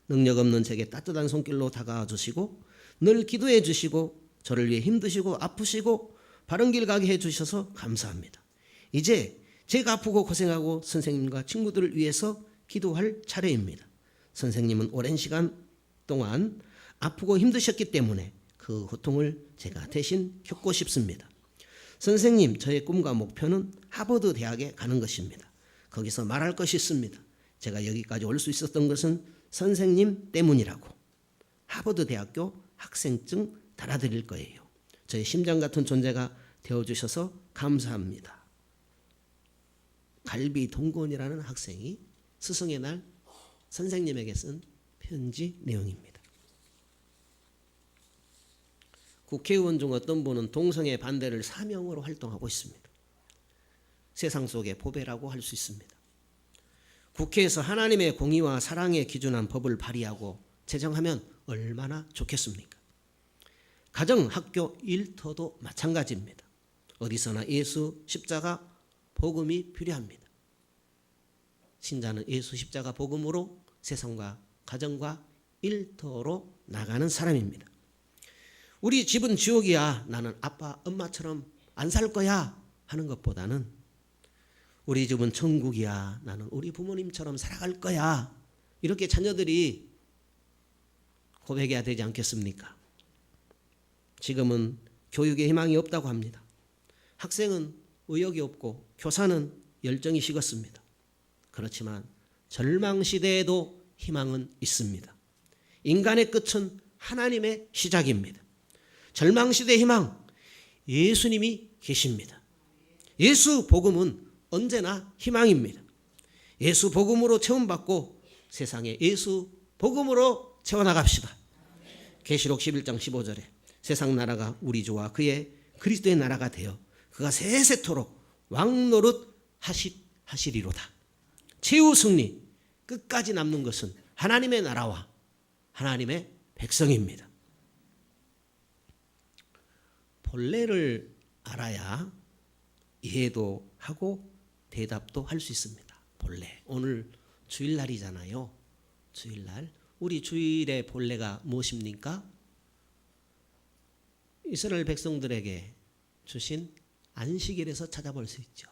B: 능력 없는 제게 따뜻한 손길로 다가와 주시고 늘 기도해 주시고 저를 위해 힘드시고 아프시고 바른 길 가게 해 주셔서 감사합니다. 이제 제가 아프고 고생하고 선생님과 친구들을 위해서 기도할 차례입니다. 선생님은 오랜 시간 동안 아프고 힘드셨기 때문에 그 고통을 제가 대신 겪고 싶습니다. 선생님, 저의 꿈과 목표는 하버드 대학에 가는 것입니다. 거기서 말할 것이 있습니다. 제가 여기까지 올 수 있었던 것은 선생님 때문이라고. 하버드 대학교 학생증 달아드릴 거예요. 저의 심장 같은 존재가 되어주셔서 감사합니다. 갈비 동건이라는 학생이 스승의 날 선생님에게 쓴 편지 내용입니다. 국회의원 중 어떤 분은 동성애 반대를 사명으로 활동하고 있습니다. 세상 속의 보배라고 할 수 있습니다. 국회에서 하나님의 공의와 사랑에 기준한 법을 발의하고 제정하면 얼마나 좋겠습니까? 가정, 학교, 일터도 마찬가지입니다. 어디서나 예수 십자가 복음이 필요합니다. 신자는 예수 십자가 복음으로 세상과 가정과 일터로 나가는 사람입니다. 우리 집은 지옥이야, 나는 아빠 엄마처럼 안 살 거야 하는 것보다는 우리 집은 천국이야, 나는 우리 부모님처럼 살아갈 거야, 이렇게 자녀들이 고백해야 되지 않겠습니까? 지금은 교육에 희망이 없다고 합니다. 학생은 의욕이 없고 교사는 열정이 식었습니다. 그렇지만 절망시대에도 희망은 있습니다. 인간의 끝은 하나님의 시작입니다. 절망시대의 희망, 예수님이 계십니다. 예수 복음은 언제나 희망입니다. 예수 복음으로 체험받고 세상에 예수 복음으로 채워나갑시다. 계시록 11장 15절에 세상 나라가 우리 주와 그의 그리스도의 나라가 되어 그가 세세토록 왕노릇 하시리로다. 최후 승리, 끝까지 남는 것은 하나님의 나라와 하나님의 백성입니다. 본래를 알아야 이해도 하고 대답도 할 수 있습니다. 본래. 오늘 주일날이잖아요. 주일날. 우리 주일의 본래가 무엇입니까? 이스라엘 백성들에게 주신 안식일에서 찾아볼 수 있죠.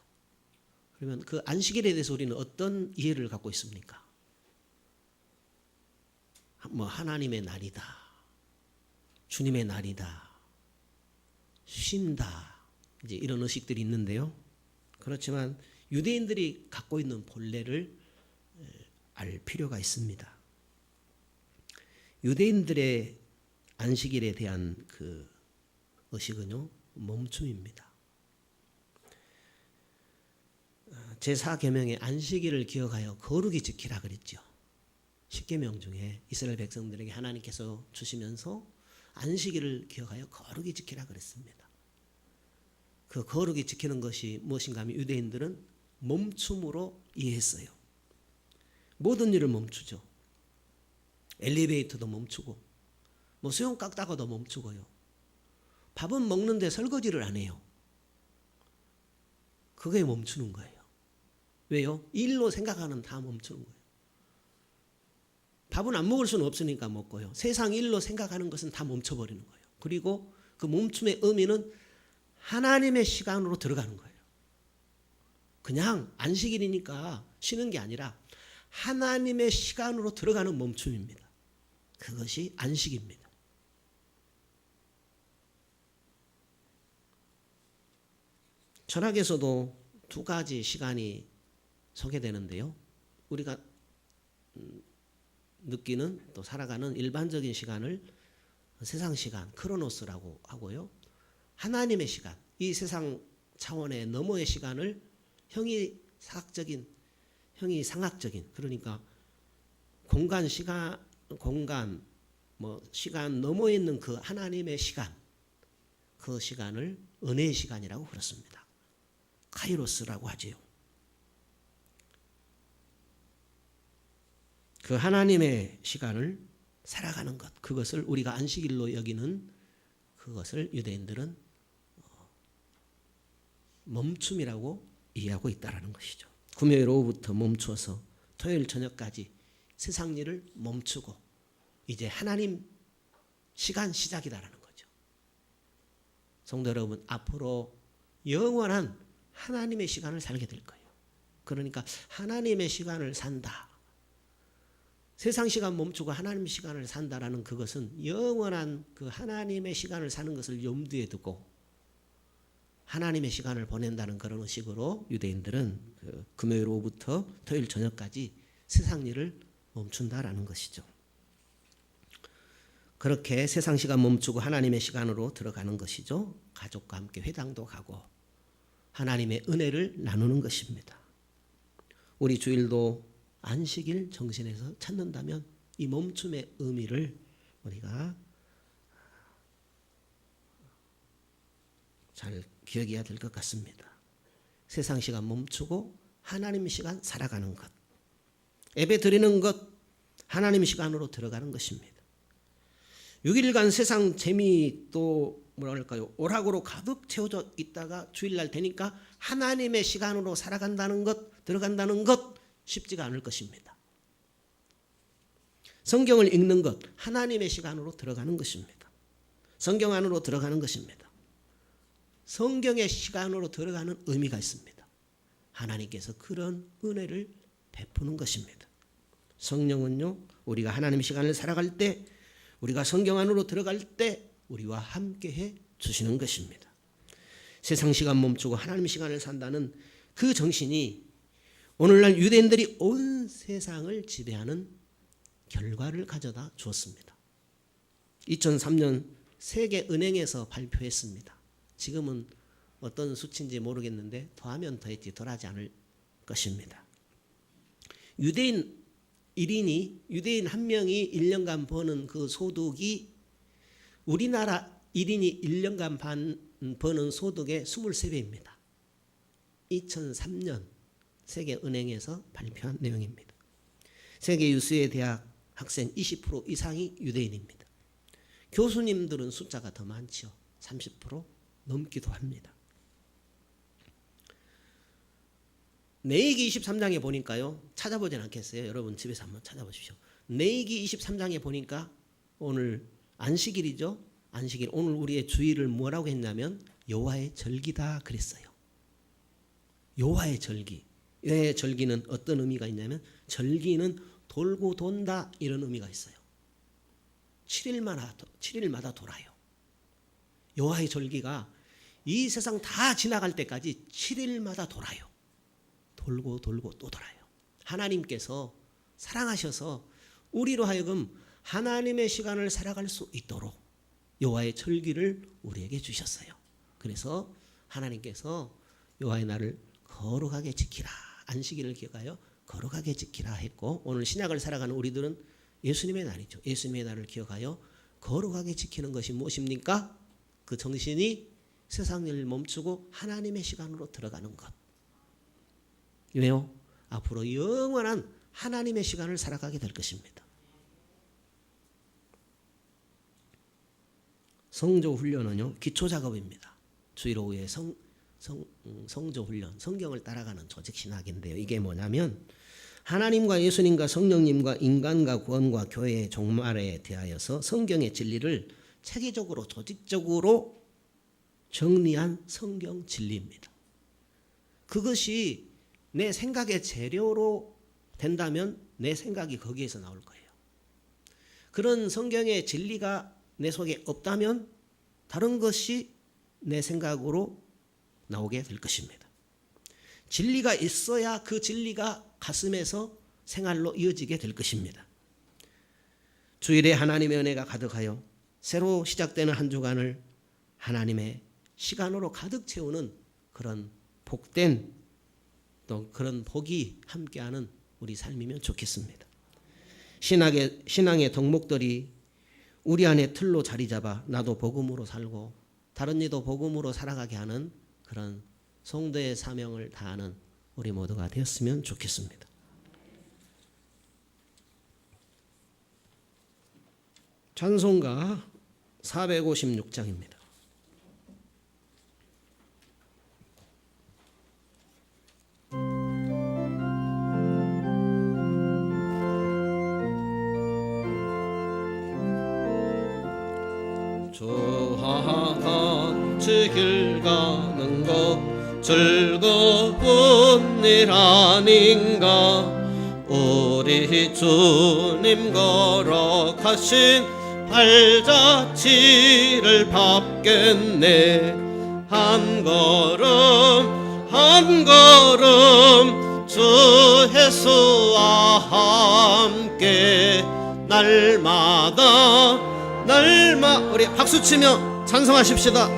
B: 그러면 그 안식일에 대해서 우리는 어떤 이해를 갖고 있습니까? 뭐 하나님의 날이다, 주님의 날이다, 쉰다, 이제 이런 의식들이 있는데요. 그렇지만 유대인들이 갖고 있는 본래를 알 필요가 있습니다. 유대인들의 안식일에 대한 그 의식은요, 멈춤입니다. 제4계명의 안식일을 기억하여 거룩히 지키라 그랬죠. 10계명 중에 이스라엘 백성들에게 하나님께서 주시면서 안식일을 기억하여 거룩히 지키라 그랬습니다. 그 거룩히 지키는 것이 무엇인가 하면 유대인들은 멈춤으로 이해했어요. 모든 일을 멈추죠. 엘리베이터도 멈추고 뭐 수영 깎다가도 멈추고요. 밥은 먹는데 설거지를 안 해요. 그게 멈추는 거예요. 왜요? 일로 생각하는 다 멈추는 거예요. 밥은 안 먹을 수는 없으니까 먹고요. 세상 일로 생각하는 것은 다 멈춰버리는 거예요. 그리고 그 멈춤의 의미는 하나님의 시간으로 들어가는 거예요. 그냥 안식일이니까 쉬는 게 아니라 하나님의 시간으로 들어가는 멈춤입니다. 그것이 안식입니다. 철학에서도 두 가지 시간이 소개되는데요. 우리가 느끼는 또 살아가는 일반적인 시간을 세상 시간, 크로노스라고 하고요. 하나님의 시간, 이 세상 차원의 너머의 시간을 형이상학적인, 그러니까 공간, 시간, 시간 너머에 있는 그 하나님의 시간, 그 시간을 은혜의 시간이라고 그렇습니다. 카이로스라고 하지요. 그 하나님의 시간을 살아가는 것, 그것을 우리가 안식일로 여기는 그것을 유대인들은 멈춤이라고 이해하고 있다는 것이죠. 금요일 오후부터 멈추어서 토요일 저녁까지 세상 일을 멈추고 이제 하나님 시간 시작이다라는 거죠. 성도 여러분, 앞으로 영원한 하나님의 시간을 살게 될 거예요. 그러니까 하나님의 시간을 산다. 세상 시간 멈추고 하나님 시간을 산다라는 그것은 영원한 그 하나님의 시간을 사는 것을 염두에 두고 하나님의 시간을 보낸다는 그런 의식으로 유대인들은 그 금요일 오후부터 토요일 저녁까지 세상 일을 멈춘다라는 것이죠. 그렇게 세상 시간 멈추고 하나님의 시간으로 들어가는 것이죠. 가족과 함께 회당도 가고 하나님의 은혜를 나누는 것입니다. 우리 주일도 안식일 정신에서 찾는다면 이 멈춤의 의미를 우리가 잘 기억해야 될 것 같습니다. 세상 시간 멈추고 하나님 시간 살아가는 것, 예배 드리는 것, 하나님 시간으로 들어가는 것입니다. 6일간 세상 재미 또 뭐랄까요, 오락으로 가득 채워져 있다가 주일날 되니까 하나님의 시간으로 살아간다는 것, 들어간다는 것 쉽지가 않을 것입니다. 성경을 읽는 것, 하나님의 시간으로 들어가는 것입니다. 성경 안으로 들어가는 것입니다. 성경의 시간으로 들어가는 의미가 있습니다. 하나님께서 그런 은혜를 베푸는 것입니다. 성령은요, 우리가 하나님 시간을 살아갈 때, 우리가 성경 안으로 들어갈 때 우리와 함께해 주시는 것입니다. 세상 시간 멈추고 하나님 시간을 산다는 그 정신이 오늘날 유대인들이 온 세상을 지배하는 결과를 가져다 주었습니다. 2003년 세계은행에서 발표했습니다. 지금은 어떤 수치인지 모르겠는데 더하면 더했지 덜하지 않을 것입니다. 유대인 1인이, 유대인 한 명이 1년간 버는 그 소득이 우리나라 1인이 1년간 버는 소득의 23배입니다. 2003년 세계은행에서 발표한 내용입니다. 세계 유수의 대학 학생 20% 이상이 유대인입니다. 교수님들은 숫자가 더 많죠. 30% 넘기도 합니다. 레위기 23장에 보니까요, 찾아보진 않겠어요. 여러분 집에서 한번 찾아보십시오. 레위기 23장에 보니까 오늘 안식일이죠. 안식일, 오늘 우리의 주일을 뭐라고 했냐면 여호와의 절기다 그랬어요. 여호와의 절기. 여호와의 절기는 어떤 의미가 있냐면 절기는 돌고 돈다 이런 의미가 있어요. 7일마다 돌아요. 여호와의 절기가 이 세상 다 지나갈 때까지 7일마다 돌아요. 돌고 또 돌아요. 하나님께서 사랑하셔서 우리로 하여금 하나님의 시간을 살아갈 수 있도록 여호와의 절기를 우리에게 주셨어요. 그래서 하나님께서 여호와의 날을 거룩하게 지키라, 안식일을 기억하여 거룩하게 지키라 했고, 오늘 신약을 살아가는 우리들은 예수님의 날이죠. 예수님의 날을 기억하여 거룩하게 지키는 것이 무엇입니까? 그 정신이 세상 일을 멈추고 하나님의 시간으로 들어가는 것. 왜요? 앞으로 영원한 하나님의 시간을 살아가게 될 것입니다. 성조 훈련은요, 기초 작업입니다. 주일 오후에 성조 훈련, 성경을 따라가는 조직 신학인데요. 이게 뭐냐면 하나님과 예수님과 성령님과 인간과 구원과 교회의 종말에 대하여서 성경의 진리를 체계적으로 조직적으로 정리한 성경 진리입니다. 그것이 내 생각의 재료로 된다면 내 생각이 거기에서 나올 거예요. 그런 성경의 진리가 내 속에 없다면 다른 것이 내 생각으로 나오게 될 것입니다. 진리가 있어야 그 진리가 가슴에서 생활로 이어지게 될 것입니다. 주일에 하나님의 은혜가 가득하여 새로 시작되는 한 주간을 하나님의 시간으로 가득 채우는 그런 복된 또 그런 복이 함께하는 우리 삶이면 좋겠습니다. 신앙의 덕목들이 우리 안에 틀로 자리 잡아 나도 복음으로 살고 다른 이도 복음으로 살아가게 하는 그런 성도의 사명을 다하는 우리 모두가 되었으면 좋겠습니다. 찬송가 456장입니다.
C: 주와 같이 길 가는 것 즐거운 일 아닌가. 우리 주님 걸어가신 발자취를 밟겠네. 한 걸음 한 걸음 주 예수와 함께 날마다 우리 박수치며 찬송하십시다.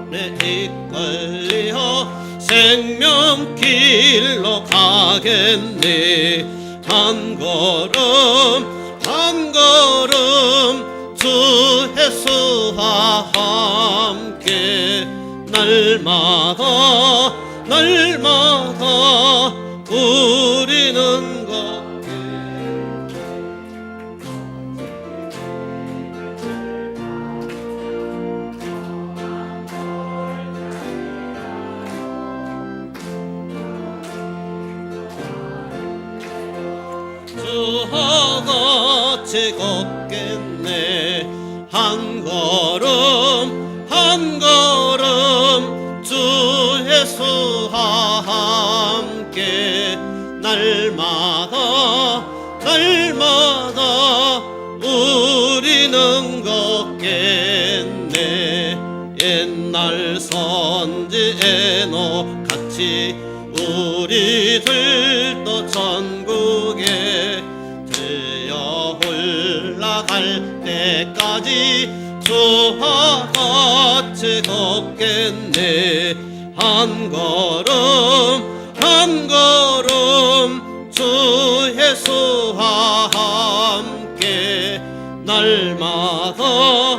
C: 내 이끌려 생명길로 가겠네. 한 걸음 한 걸음 주 예수와 함께 날마다 우리는 걷게. 주와 같이 걷겠네. 한 걸음 한 걸음 주 예수와 함께 날마다 우리는 걷겠네. 옛날 선지 에녹 같이 우리들도 전국에 들려 올라갈 때까지 주와 같이 걷겠네. 한 걸음 한 걸음 주 예수와 함께 날마다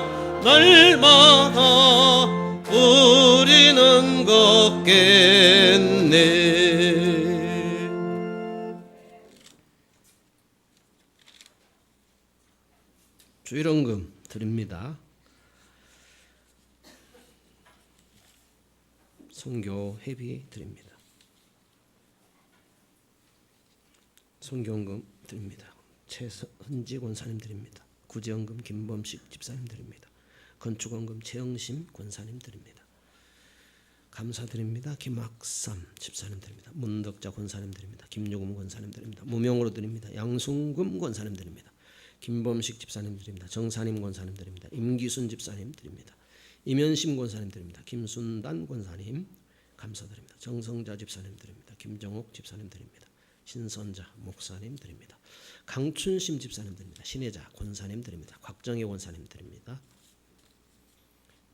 C: 우리는 걷겠네.
B: 주일원금 드립니다. 선교 회비 드립니다. 선교원금 드립니다. 최선지 권사님 드립니다. 구제원금 김범식 집사님 드립니다. 건축원금 최영심 권사님 드립니다. 감사드립니다. 김학삼 집사님 드립니다. 문덕자 권사님 드립니다. 김유금 권사님 드립니다. 무명으로 드립니다. 양순금 권사님 드립니다. 김범식 집사님 드립니다. 정사님 권사님 드립니다. 임기순 집사님 드립니다. 임현심 권사님 드립니다. 김순단 권사님 감사드립니다. 정성자 집사님 드립니다. 김정옥 집사님 드립니다. 신선자 목사님 드립니다. 강춘심 집사님 드립니다. 신혜자 권사님 드립니다. 곽정혜 권사님 드립니다.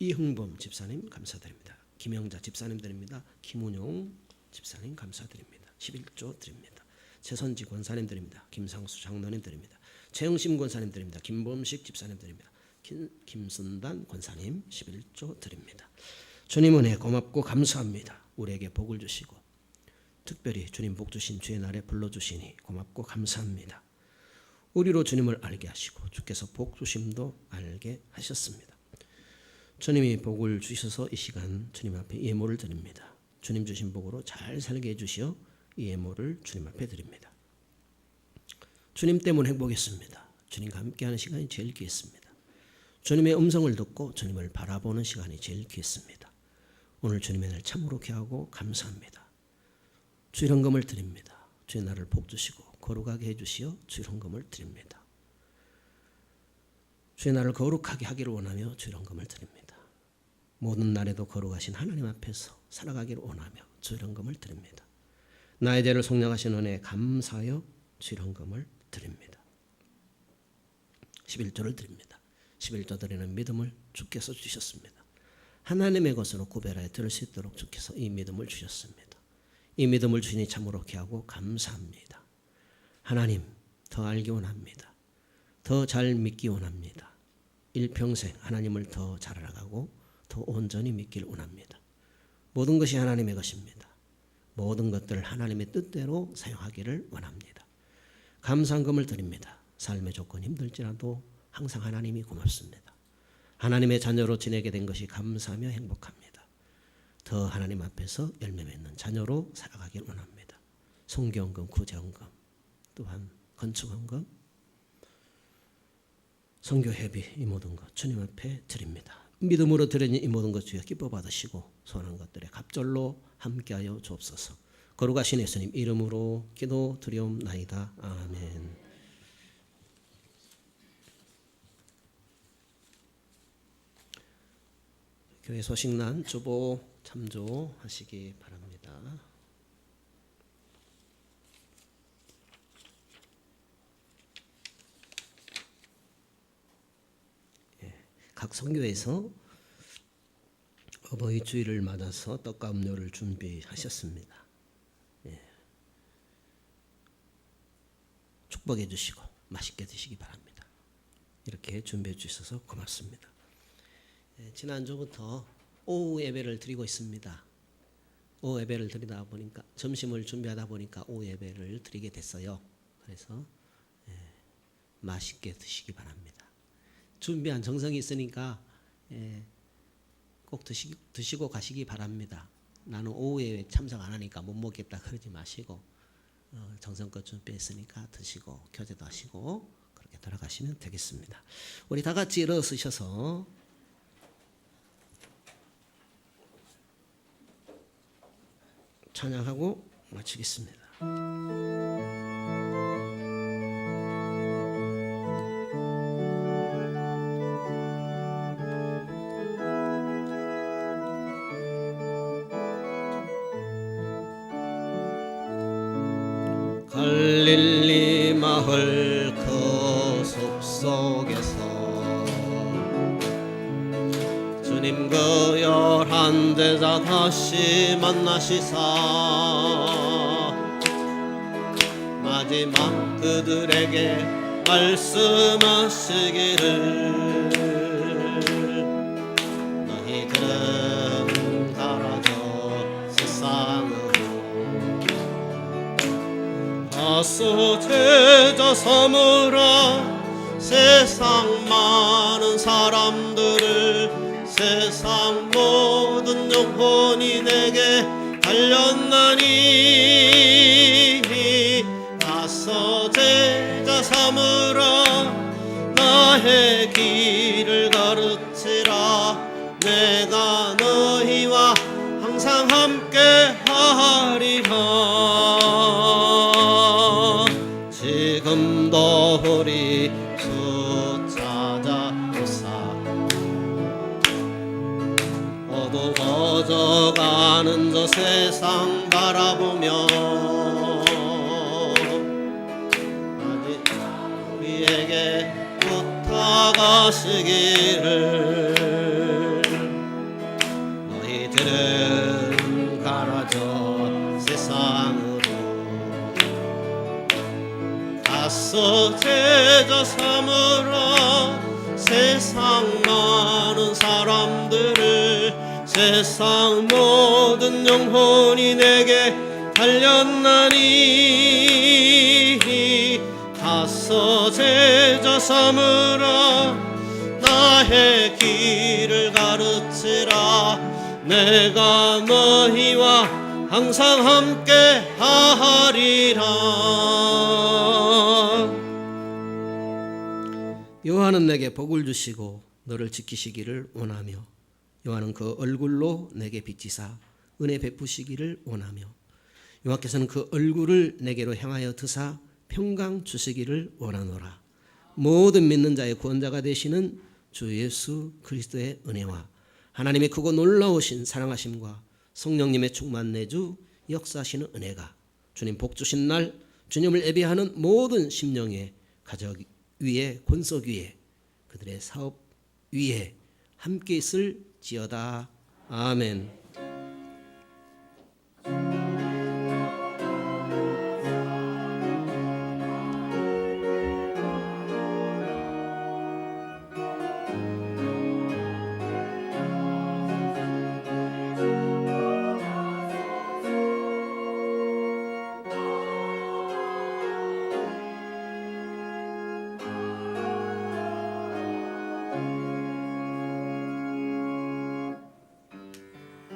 B: 이흥범 집사님 감사드립니다. 김영자 집사님 드립니다. 김운용 집사님 감사드립니다. 11조 드립니다. 최선지 권사님 드립니다. 김상수 장로님 드립니다. 최영심 권사님 드립니다. 김범식 집사님 드립니다. 김순단 권사님 11조 드립니다. 주님 은혜 고맙고 감사합니다. 우리에게 복을 주시고 특별히 주님 복 주신 주의 날에 불러주시니 고맙고 감사합니다. 우리로 주님을 알게 하시고 주께서 복 주심도 알게 하셨습니다. 주님이 복을 주셔서 이 시간 주님 앞에 예물을 드립니다. 주님 주신 복으로 잘 살게 해주시어 이 예물을 주님 앞에 드립니다. 주님 때문에 행복했습니다. 주님과 함께하는 시간이 제일 귀했습니다. 주님의 음성을 듣고 주님을 바라보는 시간이 제일 귀했습니다. 오늘 주님의 날 참으로 귀하고 감사합니다. 주일 헌금을 드립니다. 주의 날을 복 주시고 거룩하게 해주시어 주일 헌금을 드립니다. 주의 날을 거룩하게 하기를 원하며 주일 헌금을 드립니다. 모든 날에도 거룩하신 하나님 앞에서 살아가기를 원하며 주일 헌금을 드립니다. 나의 죄를 속량하신 은혜에 감사하여 주일 헌금을 드립니다. 11조를 드립니다. 11조 드리는 믿음을 주께서 주셨습니다. 하나님의 것으로 구별하여 들을 수 있도록 주께서 이 믿음을 주셨습니다. 이 믿음을 주시니 참으로 귀하고 감사합니다. 하나님, 더 알기 원합니다. 더 잘 믿기 원합니다. 일평생 하나님을 더 잘 알아가고 더 온전히 믿기를 원합니다. 모든 것이 하나님의 것입니다. 모든 것들을 하나님의 뜻대로 사용하기를 원합니다. 감사금을 드립니다. 삶의 조건 힘들지라도 항상 하나님이 고맙습니다. 하나님의 자녀로 지내게 된 것이 감사하며 행복합니다. 더 하나님 앞에서 열매 맺는 자녀로 살아가길 원합니다. 성경금, 구제헌금, 또한 건축헌금, 선교회비 이 모든 것 주님 앞에 드립니다. 믿음으로 드리는 이 모든 것 주여 기뻐 받으시고 소원한 것들의 갑절로 함께하여 주옵소서. 거룩하신 예수님 이름으로 기도 드리옵나이다. 아멘. 교회 소식난 주보 참조하시기 바랍니다. 각 선교에서 어버이 주일을 맞아서 떡과 음료를 준비하셨습니다. 축복해 주시고 맛있게 드시기 바랍니다. 이렇게 준비해 주셔서 고맙습니다. 지난주부터 오후 예배를 드리고 있습니다. 오후 예배를 드리다 보니까 점심을 준비하다 보니까 오후 예배를 드리게 됐어요. 그래서 맛있게 드시기 바랍니다. 준비한 정성이 있으니까 꼭 드시고 가시기 바랍니다. 나는 오후에 참석 안 하니까 못 먹겠다 그러지 마시고 정성껏 준비했으니까 드시고 교제도 하시고 그렇게 돌아가시면 되겠습니다. 우리 다 같이 일어서셔서 찬양하고 마치겠습니다.
C: 갈릴리 마을 그 숲속에서 주님 그 11 제자 다시 만나시사 마지막 그들에게 말씀하시기를 너희들은 가라져 세상으로 가서 제자 삼으라 세상 많은 사람들을 세상 모든 영혼이 내게 달렸나니 가서 제자 삼으라 나의 길을 가르치라 내가 너희와 항상 함께 하리라 지금도 우리 주 찾아오사 어두워져가는 저 세상 바라보며 아직 우리에게 부탁하시기를 너희들은 가라져 세상으로 가서 제자 삼으라 세상 많은 사람들을 세상 모든 영혼이 내게 달렸나니 가서 제자 삼으라 나의 길을 가르치라 내가 너희와 항상 함께 하리라.
B: 여호와는 내게 복을 주시고 너를 지키시기를 원하며 여호와는 그 얼굴로 내게 비치사 은혜 베푸시기를 원하며 여호와께서는 그 얼굴을 내게로 향하여 드사 평강 주시기를 원하노라. 모든 믿는 자의 구원자가 되시는 주 예수 그리스도의 은혜와 하나님의 크고 놀라우신 사랑하심과 성령님의 충만 내주 역사하시는 은혜가 주님 복 주신 날 주님을 예배하는 모든 심령의 가족 위에 권속 위에 그들의 사업 위에 함께 있을지어다. 아멘.